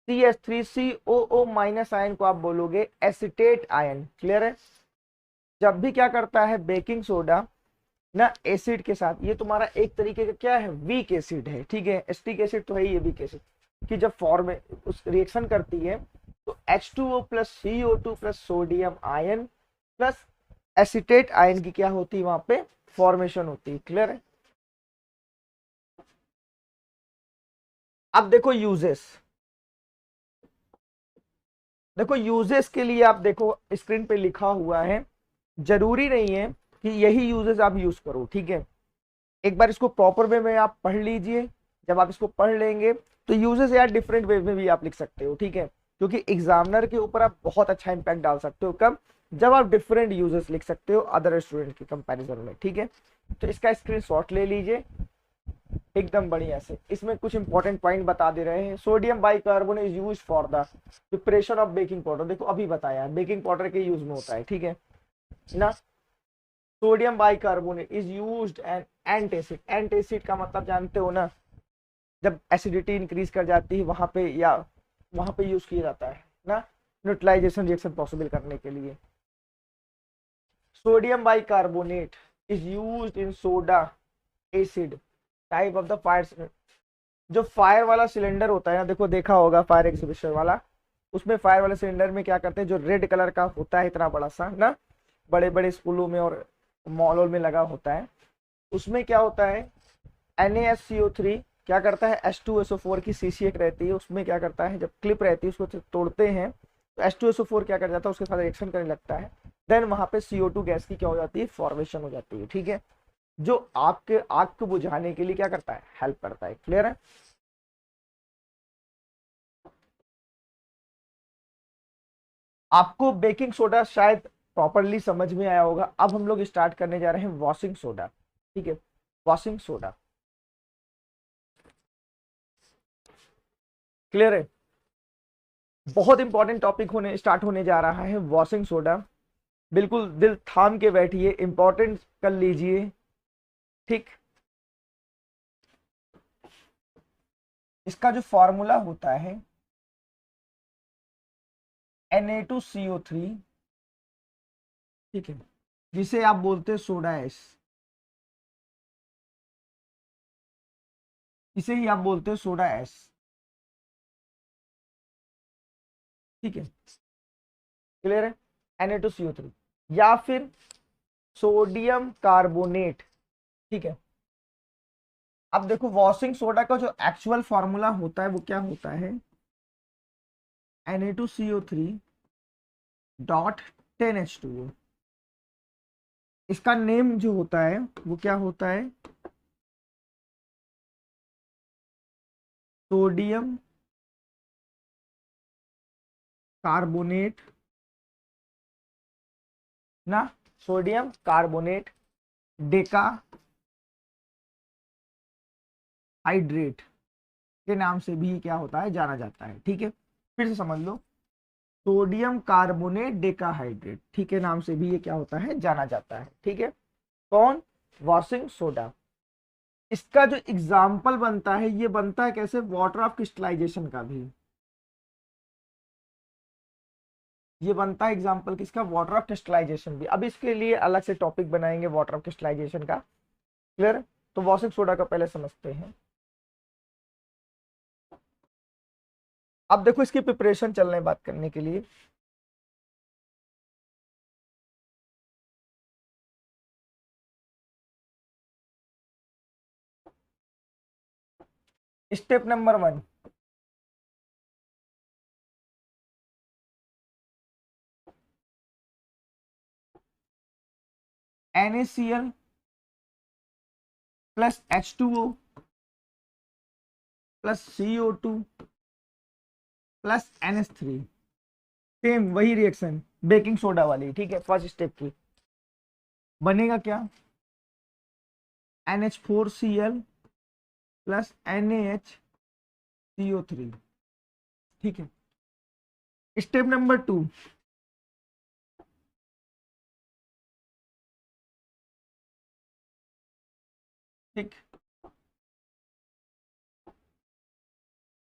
CH3COO माइनस आयन को आप बोलोगे एसिटेट आयन। क्लियर है। जब भी क्या करता है बेकिंग सोडा ना एसिड के साथ, ये तुम्हारा एक तरीके का क्या है, वीक एसिड है। ठीक है, एस्टिक एसिड तो है ही, ये वीक एसिड कि जब फॉर्म उस रिएक्शन करती है तो H2O plus CO2 plus sodium ion plus acetate ion की क्या होती है, वहां पे फॉर्मेशन होती है। क्लियर है। अब देखो यूजेस, देखो यूजेस के लिए आप देखो स्क्रीन पे लिखा हुआ है, जरूरी नहीं है कि यही यूजेस आप यूज करो। ठीक है, एक बार इसको प्रॉपर वे में आप पढ़ लीजिए। जब आप इसको पढ़ लेंगे तो यूजेस यार डिफरेंट वे में भी आप लिख सकते हो। ठीक है, क्योंकि एग्जामिनर के ऊपर आप बहुत अच्छा इंपैक्ट डाल सकते हो, कब, जब आप डिफरेंट यूजेस लिख सकते हो अदर स्टूडेंट के कंपैरिजन में। ठीक है, तो इसका स्क्रीनशॉट ले लीजिए एकदम बढ़िया से। इसमें कुछ इंपॉर्टेंट पॉइंट बता दे रहे हैं। Sodium bicarbonate is used for the preparation of baking powder, देखो अभी बताया है बेकिंग पाउडर के यूज में होता है। ठीक है ना, sodium bicarbonate is used N antacid, antacid का मतलब जानते हो ना, जब एसिडिटी इंक्रीज कर जाती है वहां पे, या वहां पे यूज किया जाता है ना, न्यूट्रलाइजेशन रिएक्शन पॉसिबल करने के लिए। Sodium bicarbonate is used in soda acid type of the fire जो फायर वाला सिलेंडर होता है ना, देखो देखा होगा फायर एग्जीबिशन वाला, उसमें फायर वाले सिलेंडर में क्या करते हैं, जो रेड कलर का होता है इतना बड़ा सा ना, बड़े बड़े स्कूलों में और मॉलों में लगा होता है, उसमें क्या होता है NaSCO3 क्या करता है, H2SO4 की सीसी एक रहती है, उसमें क्या करता है, जब क्लिप रहती है उसको तोड़ते हैं तो H2SO4 क्या कर जाता है, उसके साथ रिएक्शन करने लगता है, देन वहां पे CO2 गैस की क्या हो जाती है, फॉर्मेशन हो जाती है। ठीक है, जो आपके आग को बुझाने के लिए क्या करता है, हेल्प करता है। क्लियर है? आपको बेकिंग सोडा शायद प्रॉपरली समझ में आया होगा। अब हम लोग स्टार्ट करने जा रहे हैं वॉशिंग सोडा। ठीक है, वॉशिंग सोडा। क्लियर है? बहुत इंपॉर्टेंट टॉपिक होने स्टार्ट होने जा रहा है वॉशिंग सोडा। बिल्कुल दिल थाम के बैठिए, इंपॉर्टेंट कर लीजिए। ठीक, इसका जो फॉर्मूला होता है Na2CO3, ठीक है, जिसे आप बोलते हैं सोडा एस, इसे ही आप बोलते हैं सोडा एस। ठीक है, क्लियर है? Na2CO3 या फिर सोडियम कार्बोनेट। ठीक है, अब देखो वॉशिंग सोडा का जो एक्चुअल फॉर्मूला होता है वो क्या होता है, Na2CO3 .10H2O। इसका नेम जो होता है वो क्या होता है, सोडियम कार्बोनेट ना, सोडियम कार्बोनेट डेका हाइड्रेट के नाम से भी क्या होता है, जाना जाता है। ठीक है, फिर से समझ लो, सोडियम कार्बोनेट डेकाहाइड्रेट, ठीक है, नाम से भी ये क्या होता है, जाना जाता है। ठीक है, कौन, वॉशिंग सोडा। इसका जो एग्जाम्पल बनता है, ये बनता है कैसे, वाटर ऑफ क्रिस्टलाइजेशन का भी ये बनता है एग्जाम्पल किसका, वाटर ऑफ क्रिस्टलाइजेशन भी। अब इसके लिए अलग से टॉपिक बनाएंगे वाटर ऑफ क्रिस्टलाइजेशन का। क्लियर? तो वॉशिंग सोडा का पहले समझते हैं। अब देखो इसकी प्रिपरेशन चल रहे हैं बात करने के लिए। Step number 1, NaCl plus H2O plus CO2 plus NH3, same वही रिएक्शन बेकिंग सोडा वाली। ठीक है, फर्स्ट स्टेप की बनेगा क्या, NH4Cl प्लस NaHCO3। ठीक है, स्टेप नंबर 2, ठीक,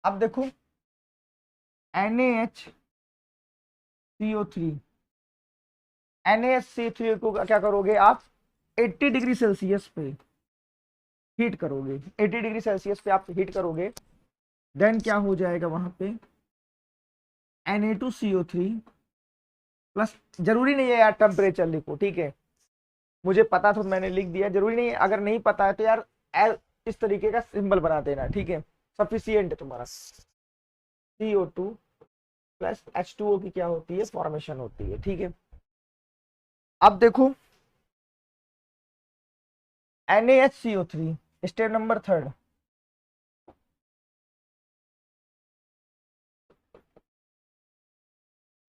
अब देखो NaHCO3, NaHCO3 को क्या करोगे आप, 80 डिग्री सेल्सियस पे हीट करोगे, 80 डिग्री सेल्सियस पे आप हीट करोगे, देन क्या हो जाएगा वहां पे, Na2CO3 प्लस, जरूरी नहीं है यार टेम्परेचर लिखो, ठीक है, मुझे पता था मैंने लिख दिया, जरूरी नहीं है, अगर नहीं पता है तो यार इस तरीके का सिंबल बना देना। ठीक है, सफिशियंट है तुम्हारा। CO2 प्लस H2O की क्या होती है, फॉर्मेशन होती है। ठीक है, अब देखो NaHCO3, स्टेप नंबर 3,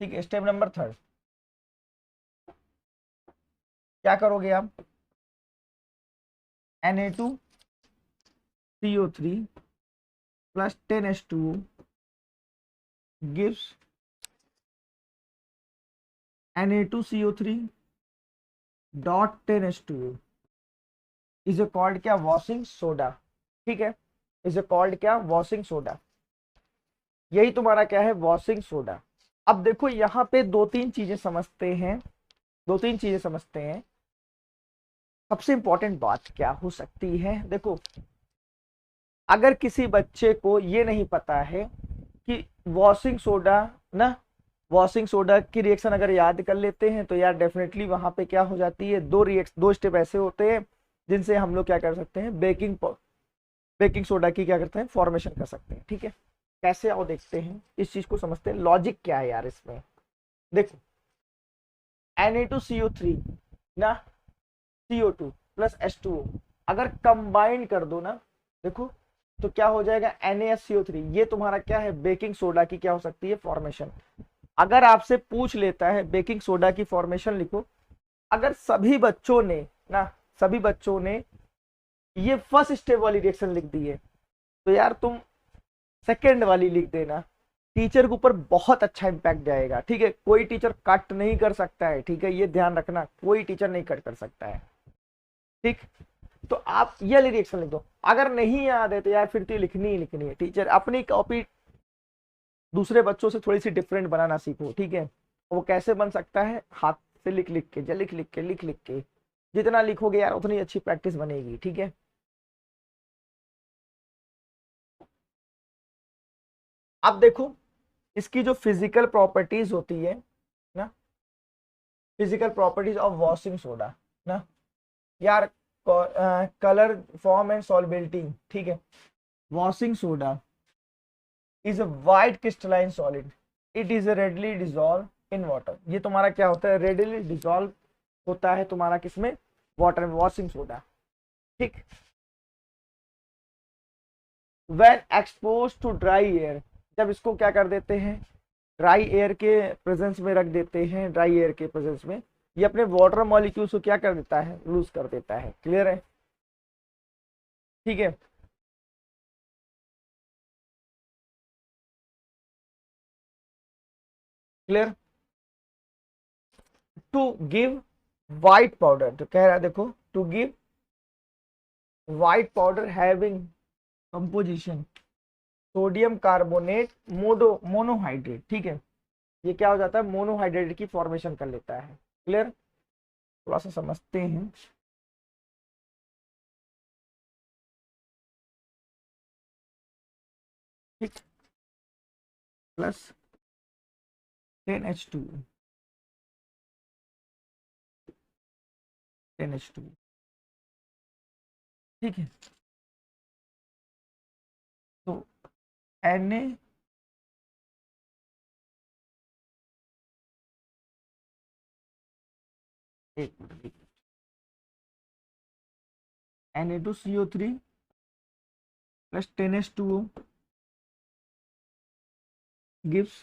ठीक है, स्टेप नंबर 3 क्या करोगे आप, Na2CO3 plus 10H2O gives Na2CO3 dot 10H2O is a called क्या, वॉशिंग सोडा। ठीक है, इज ए कॉल्ड क्या, वॉशिंग सोडा। यही तुम्हारा क्या है, वॉशिंग सोडा। अब देखो यहाँ पे दो तीन चीजें समझते हैं, दो तीन चीजें समझते हैं। सबसे इंपॉर्टेंट बात क्या हो सकती है, देखो अगर किसी बच्चे को ये नहीं पता है कि वॉशिंग सोडा ना, वॉशिंग सोडा की रिएक्शन अगर याद कर लेते हैं तो यार डेफिनेटली वहां पे क्या हो जाती है, दो स्टेप ऐसे होते हैं जिनसे हम लोग क्या कर सकते हैं, बेकिंग सोडा की क्या करते हैं, फॉर्मेशन कर सकते हैं। ठीक है, कैसे आओ देखते हैं, इस चीज को समझते हैं, लॉजिक क्या है यार इसमें। देखो Na2CO3 ना, CO2 प्लस H2O अगर कंबाइन कर दो ना, देखो तो क्या हो जाएगा, NaSCO3। ये तुम्हारा क्या है, बेकिंग सोडा की क्या हो सकती है, फॉर्मेशन। अगर आपसे पूछ लेता है बेकिंग सोडा की फॉर्मेशन लिखो, अगर सभी बच्चों ने ना, सभी बच्चों ने ये फर्स्ट स्टेप वाली रिएक्शन लिख दी है, तो यार तुम सेकेंड वाली लिख देना, टीचर के ऊपर बहुत अच्छा इंपैक्ट जाएगा। ठीक है, कोई टीचर कट नहीं कर सकता है, ठीक है, ये ध्यान रखना, कोई टीचर नहीं कट कर सकता है। ठीक, तो आप ये वाली रिएक्शन लिख दो। अगर नहीं याद है तो यार फिर तो लिखनी ही लिखनी है। टीचर अपनी कॉपी दूसरे बच्चों से थोड़ी सी डिफरेंट बनाना सीखो। ठीक है, वो कैसे बन सकता है, हाथ से लिख लिख के, लिख लिख के जितना लिखोगे यार उतनी अच्छी प्रैक्टिस बनेगी। ठीक है, अब देखो इसकी जो फिजिकल प्रॉपर्टीज होती है ना, physical properties of washing soda ना यार, कलर, फॉर्म एंड सॉल्युबिलिटी। ठीक है, washing soda is a white crystalline solid, it is readily dissolve in water. ये तुम्हारा क्या होता है, रेडली डिजॉल्व होता है तुम्हारा किसमें, वाटर में, वॉशिंग सोडा। ठीक, when expose to dry air, जब इसको क्या कर देते हैं, ड्राई एयर के प्रेजेंस में रख देते हैं, ड्राई एयर के प्रेजेंस में, ये अपने वाटर मॉलिक्यूल्स को क्या कर देता है, लूज कर देता है। क्लियर है, ठीक है। Clear, to give white powder, तो कह रहा है देखो, to give white powder having composition sodium carbonate monohydrate. ठीक है, ये क्या हो जाता है, मोनोहाइड्रेट की फॉर्मेशन कर लेता है। क्लियर, थोड़ा सा समझते हैं। ठीक, प्लस 10H2, 10H2। ठीक है, तो Na, एक minute, Na2CO3 plus 10H2O gives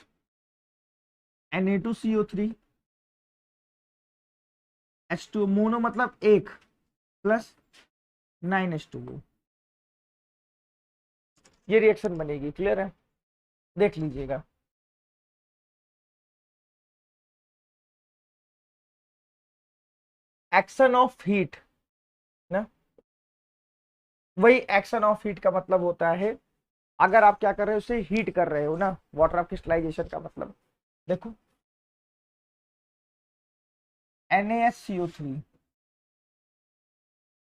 Na2CO3 H2O, mono मतलब एक, प्लस 9H2O, ये रिएक्शन बनेगी। क्लियर है, देख लीजिएगा। एक्शन ऑफ हीट ना, वही एक्शन ऑफ हीट का मतलब होता है, अगर आप क्या कर रहे हो, उसे हीट कर रहे हो ना, वाटर ऑफ क्रिस्टलाइजेशन का मतलब। देखो NaSCO3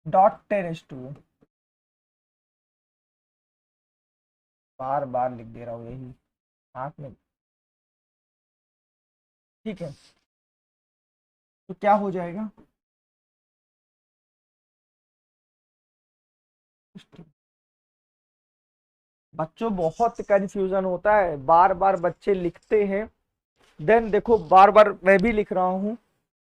डॉट 10H2O, बार बार लिख दे रहा हूँ यही हाथ में। ठीक है, तो क्या हो जाएगा, बच्चों बहुत कंफ्यूजन होता है, बार बार बच्चे लिखते हैं, देन देखो बार बार मैं भी लिख रहा हूँ,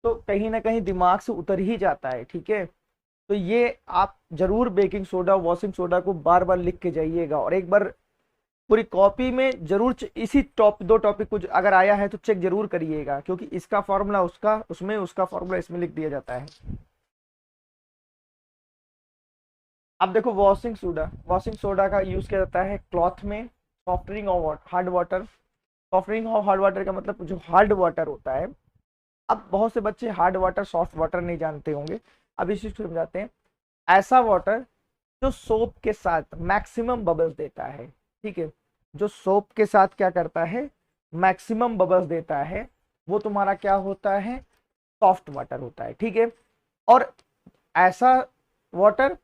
तो कहीं ना कहीं दिमाग से उतर ही जाता है। ठीक है, तो ये आप जरूर बेकिंग सोडा, वॉशिंग सोडा को बार बार लिख के जाइएगा, और एक बार पूरी कॉपी में जरूर इसी दो टॉपिक को अगर आया है तो चेक जरूर करिएगा, क्योंकि इसका फॉर्मूला उसका उसमें, उसका फॉर्मूला इसमें लिख दिया जाता है। अब देखो वॉशिंग सोडा का यूज किया जाता है क्लॉथ में, softening of hard water. Softening of hard water का मतलब जो हार्ड वाटर होता है, अब बहुत से बच्चे हार्ड वाटर सॉफ्ट वाटर नहीं जानते होंगे, अब इस चीज को समझाते हैं। ऐसा वाटर जो सोप के साथ मैक्सिमम बबल्स देता है। ठीक है, जो सोप के साथ क्या करता है, मैक्सिमम बबल्स देता है, वो तुम्हारा क्या होता है, सॉफ्ट वाटर होता है। ठीक है, और ऐसा वाटर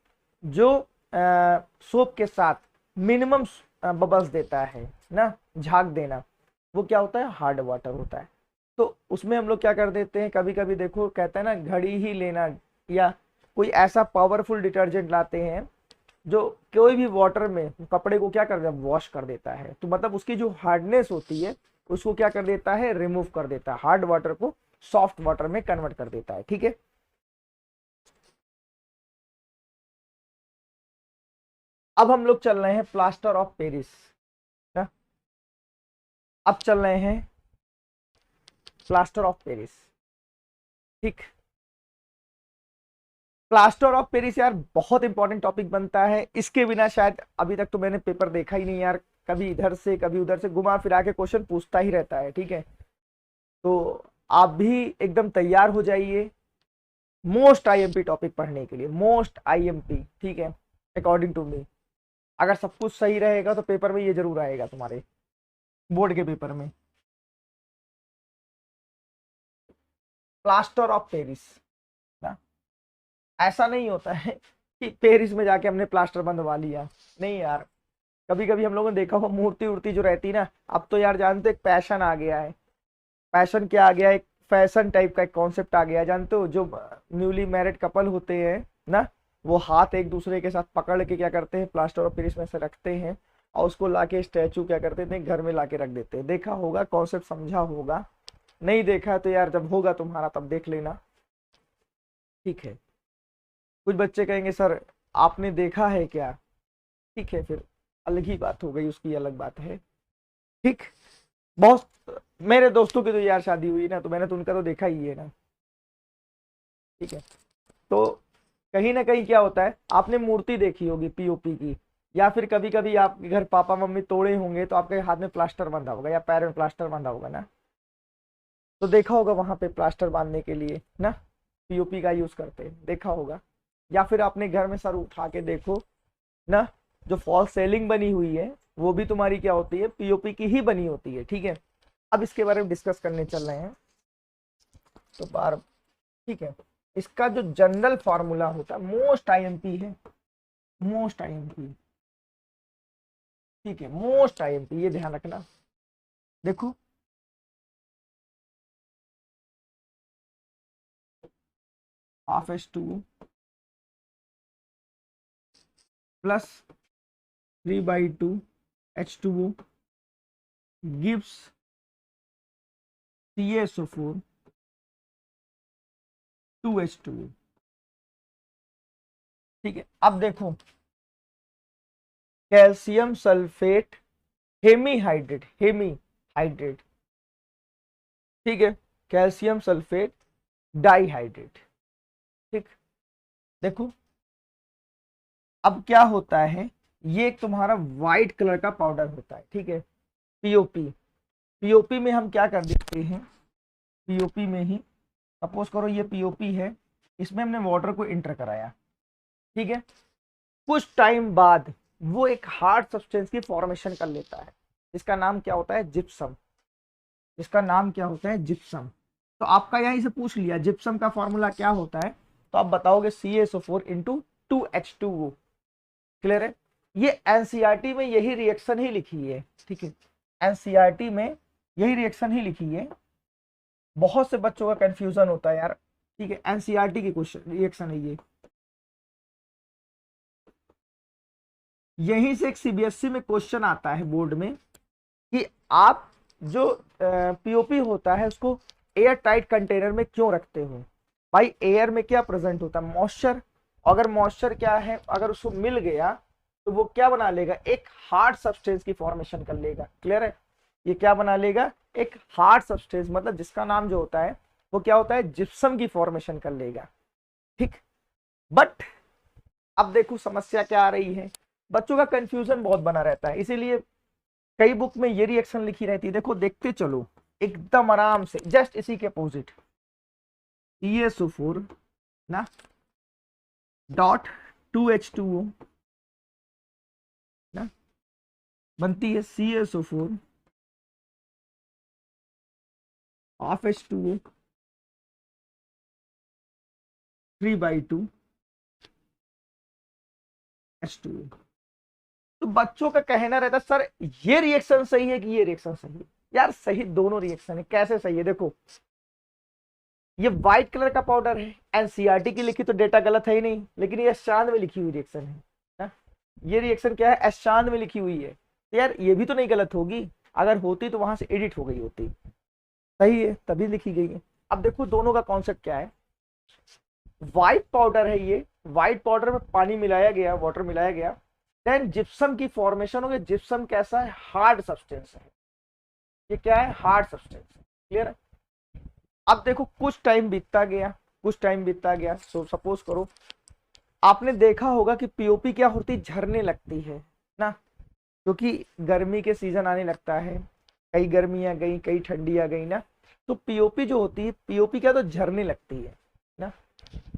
जो सोप के साथ मिनिमम बबल्स देता है ना, झाग देना, वो क्या होता है, हार्ड वाटर होता है। तो उसमें हम लोग क्या कर देते हैं, कभी कभी देखो कहते हैं ना घड़ी ही लेना, या कोई ऐसा पावरफुल डिटर्जेंट लाते हैं जो कोई भी वाटर में कपड़े को क्या कर देता है, वॉश कर देता है। तो मतलब उसकी जो हार्डनेस होती है उसको क्या कर देता है, रिमूव कर देता है, हार्ड वाटर को सॉफ्ट वाटर में कन्वर्ट कर देता है। ठीक है, अब हम लोग चल रहे हैं प्लास्टर ऑफ पेरिस ना, अब चल रहे हैं प्लास्टर ऑफ पेरिस। ठीक, प्लास्टर ऑफ पेरिस यार बहुत इंपॉर्टेंट टॉपिक बनता है, इसके बिना शायद अभी तक तो मैंने पेपर देखा ही नहीं यार, कभी इधर से कभी उधर से घुमा फिरा के क्वेश्चन पूछता ही रहता है। ठीक है, तो आप भी एकदम तैयार हो जाइए मोस्ट आईएमपी टॉपिक पढ़ने के लिए, मोस्ट आईएमपी। ठीक है, अकॉर्डिंग टू मी अगर सब कुछ सही रहेगा तो पेपर में ये जरूर आएगा तुम्हारे बोर्ड के पेपर में, प्लास्टर ऑफ पेरिस ना। ऐसा नहीं होता है कि पेरिस में जाके हमने प्लास्टर बंधवा लिया, नहीं यार। कभी कभी हम लोगों ने देखा हो मूर्ति उर्ति जो रहती ना, अब तो यार जानते हो एक पैशन आ गया है, पैशन क्या आ गया, एक फैशन टाइप का एक कॉन्सेप्ट आ गया है, जानते हो जो न्यूली मैरिड कपल होते हैं ना, वो हाथ एक दूसरे के साथ पकड़ के क्या करते हैं, प्लास्टर ऑफ पेरिस में से रखते हैं और उसको लाके स्टैचू क्या करते थे, घर में लाके रख देते हैं। देखा होगा, कॉन्सेप्ट समझा होगा, नहीं देखा तो यार जब होगा तुम्हारा तब देख लेना। ठीक है, कुछ बच्चे कहेंगे सर आपने देखा है क्या, ठीक है, फिर अलग ही बात हो गई, उसकी अलग बात है। ठीक, बहुत मेरे दोस्तों की तो यार शादी हुई ना, तो मैंने तो उनका तो देखा ही है ना। ठीक है, तो कहीं ना कहीं क्या होता है, आपने मूर्ति देखी होगी पीओपी की, या फिर कभी कभी आपके घर पापा मम्मी तोड़े होंगे तो आपके हाथ में प्लास्टर बंधा होगा या पैर में प्लास्टर बंधा होगा ना, तो देखा होगा वहां पे प्लास्टर बांधने के लिए ना पीओपी का यूज करते हैं, देखा होगा। या फिर अपने घर में सर उठा के देखो ना, जो फॉल सेलिंग बनी हुई है वो भी तुम्हारी क्या होती है, पीओपी की ही बनी होती है। ठीक है, अब इसके बारे में डिस्कस करने चल रहे हैं तो बार, ठीक है, इसका जो जनरल फॉर्मूला होता है, मोस्ट आईएमपी है, मोस्ट आईएमपी। ठीक है, मोस्ट आईएमपी ये ध्यान रखना। देखो half H two plus 3/2 H2O gives CaSO4 2H2O। ठीक है, अब देखो कैल्शियम सल्फेट हेमीहाइड्रेट, हेमीहाइड्रेट, ठीक है, कैल्शियम सल्फेट डाइहाइड्रेट। ठीक, देखो अब क्या होता है, ये एक तुम्हारा व्हाइट कलर का पाउडर होता है। ठीक है, पीओपी, पीओपी में हम क्या कर देते हैं, पीओपी में ही सपोज करो ये पीओपी है, इसमें हमने वाटर को इंटर कराया। ठीक है, कुछ टाइम बाद वो एक हार्ड सब्सटेंस की फॉर्मेशन कर लेता है, इसका नाम क्या होता है, जिप्सम। इसका नाम क्या होता है, जिप्सम। तो आपका यहीं से पूछ लिया जिप्सम का फॉर्मूला क्या होता है, तो आप बताओगे CaSO4 इंटू 2H2O। क्लियर है, ये एनसीईआरटी में यही रिएक्शन ही लिखी है। ठीक है, एनसीईआरटी में यही रिएक्शन ही लिखी है, बहुत से बच्चों का कंफ्यूजन होता है यार। ठीक है, एनसीईआरटी की क्वेश्चन रिएक्शन है ये, यहीं से एक सीबीएसई में क्वेश्चन आता है बोर्ड में कि आप जो पीओपी होता है उसको एयर टाइट कंटेनर में क्यों रखते हो। भाई एयर में क्या प्रेजेंट होता है, मॉइस्चर, अगर मॉइस्चर क्या है, अगर उसको मिल गया तो वो क्या बना लेगा, एक हार्ड सब्सटेंस की फॉर्मेशन कर लेगा। क्लियर है, ये क्या बना लेगा, एक हार्ड सब्सटेंस, मतलब जिसका नाम जो होता है वो क्या होता है, जिप्सम की फॉर्मेशन कर लेगा। ठीक, बट अब देखो समस्या क्या आ रही है, बच्चों का कंफ्यूजन बहुत बना रहता है, इसीलिए कई बुक में ये रिएक्शन लिखी रहती है, देखो देखते चलो एकदम आराम से, जस्ट इसी के अपोजिट CaSO4 ना डॉट 2H2O ना बनती है CaSO4 हाफ H2O 3/2 H2। तो बच्चों का कहना रहता है सर ये रिएक्शन सही है कि ये रिएक्शन सही है। यार सही दोनों रिएक्शन है। कैसे सही है? देखो ये व्हाइट कलर का पाउडर है, एनसीईआरटी की लिखी तो डेटा गलत है ही नहीं, लेकिन ये चांद में लिखी हुई रिएक्शन है ना? ये रिएक्शन क्या है? एस चांद में लिखी हुई है, तो यार ये भी तो नहीं गलत होगी। अगर होती तो वहां से एडिट हो गई होती। सही है तभी लिखी गई है। अब देखो दोनों का कॉन्सेप्ट क्या है। व्हाइट पाउडर है ये, व्हाइट पाउडर में पानी मिलाया गया, वाटर मिलाया गया, देन जिप्सम की फॉर्मेशन हो गई। जिप्सम कैसा है? हार्ड सब्सटेंस है। ये क्या है? हार्ड सब्सटेंस है। क्लियर है? अब देखो कुछ टाइम बीतता गया, कुछ टाइम बीतता गया। सपोज करो आपने देखा होगा कि पीओपी क्या होती, झरने लगती है ना, क्योंकि गर्मी के सीजन आने लगता है। कई गर्मी आ गई, कई ठंडी आ गई ना, तो पीओपी जो होती है, पीओपी क्या तो झरने लगती है ना।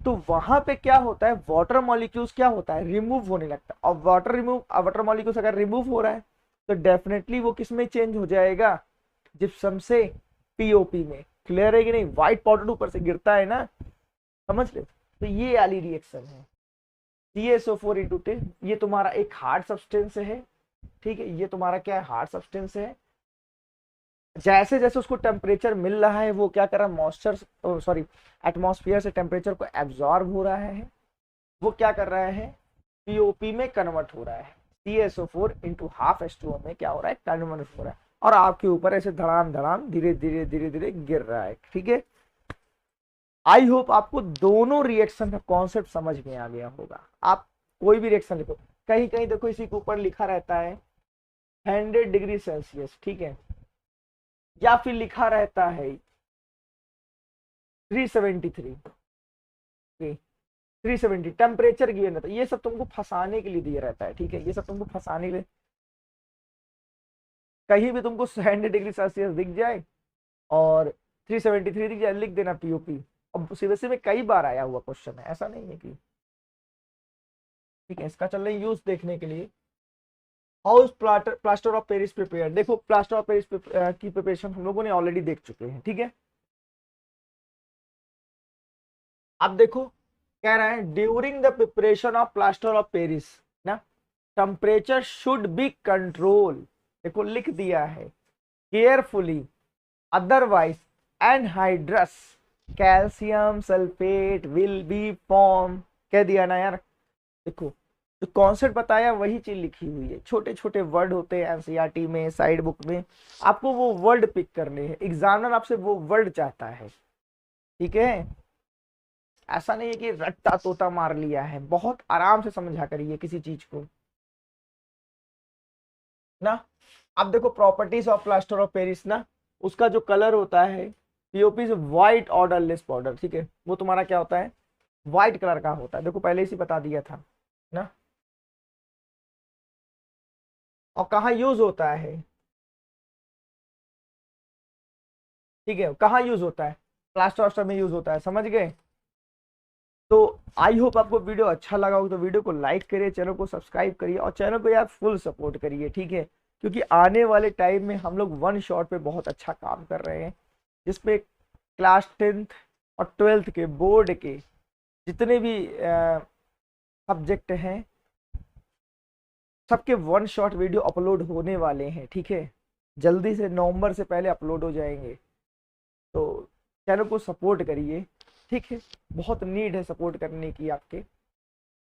तो वहां पे क्या होता है, वाटर मॉलिक्यूल्स क्या होता है, रिमूव होने लगता है। और वाटर मॉलिक्यूल्स अगर रिमूव हो रहा है तो डेफिनेटली वो किस में चेंज हो जाएगा, जिप्सम से पीओपी में। क्लियर है कि नहीं? व्हाइट पाउडर ऊपर से गिरता है ना, समझ ले। तो ये वाली रिएक्शन है CaSO4 इंटू 10। ये तुम्हारा एक हार्ड सब्सटेंस है, ठीक है। ये तुम्हारा क्या है? हार्ड सब्सटेंस है। जैसे जैसे उसको टेम्परेचर मिल रहा है वो क्या कर रहा है, मॉइस्चर सॉरी एटमॉस्फेयर से टेम्परेचर को एब्जॉर्ब हो रहा है, वो क्या कर रहा है, पीओपी में कन्वर्ट हो रहा है। CaSO4 इंटू हाफ H2O में क्या हो रहा है, कन्वर्ट हो रहा है, और आपके ऊपर ऐसे धड़ाम धड़ाम धीरे धीरे धीरे धीरे गिर रहा है। ठीक है, आई होप आपको दोनों रिएक्शन का कॉन्सेप्ट समझ में आ गया होगा। आप कोई भी रिएक्शन लिखो, कहीं कहीं देखो इसी के ऊपर लिखा रहता है 100 डिग्री सेल्सियस, ठीक है, या फिर लिखा रहता है 373, 370 टेम्परेचर गिवन रहता है। ये सब तुमको फंसाने के लिए दिया रहता है, ठीक है, ये सब तुमको फंसाने के लिए। कहीं भी तुमको 100 डिग्री सेल्सियस दिख जाए और 373 दिख जाए, लिख देना पीओपी। अब सीबीएसई में कई बार आया हुआ क्वेश्चन है, ऐसा नहीं है कि, ठीक है। इसका चल रहा है यूज देखने के लिए। How is plaster of Paris prepare. देखो प्लास्टर ऑफ पेरिस की प्रिपरेशन हम लोगों ने ऑलरेडी देख चुके हैं, ठीक है। अब देखो कह रहा है during the preparation of plaster of Paris ना, टेम्परेचर शुड बी कंट्रोल। देखो लिख दिया है carefully, otherwise anhydrous calcium sulphate will be form. कह दिया ना यार। देखो जो कॉन्सेप्ट बताया वही चीज लिखी हुई है, छोटे छोटे वर्ड होते हैं एनसीईआरटी में, साइड बुक में, आपको वो वर्ड पिक करने हैं। एग्जामिनर आपसे वो वर्ड चाहता है, ठीक है। ऐसा नहीं है कि रट्टा तोता मार लिया है, बहुत आराम से समझा करिए किसी चीज को ना। अब देखो properties of plaster of Paris ना, उसका जो कलर होता है पीओपी से व्हाइट ऑर्डरलेस पाउडर, ठीक है, वो तुम्हारा क्या होता है, व्हाइट कलर का होता है। देखो पहले इसी बता दिया था ना। और कहाँ यूज होता है, ठीक है, कहाँ यूज होता है, प्लास्टर ऑफ में यूज होता है, समझ गए। तो आई होप आपको वीडियो अच्छा लगा हो, तो वीडियो को लाइक करिए, चैनल को सब्सक्राइब करिए, और चैनल को यार फुल सपोर्ट करिए, ठीक है। क्योंकि आने वाले टाइम में हम लोग वन शॉट पे बहुत अच्छा काम कर रहे हैं, जिसपे क्लास 10th और 12th के बोर्ड के जितने भी सब्जेक्ट हैं सबके वन शॉट वीडियो अपलोड होने वाले हैं, ठीक है। जल्दी से नवंबर से पहले अपलोड हो जाएंगे, तो चैनल को सपोर्ट करिए, ठीक है। बहुत नीड है सपोर्ट करने की आपके।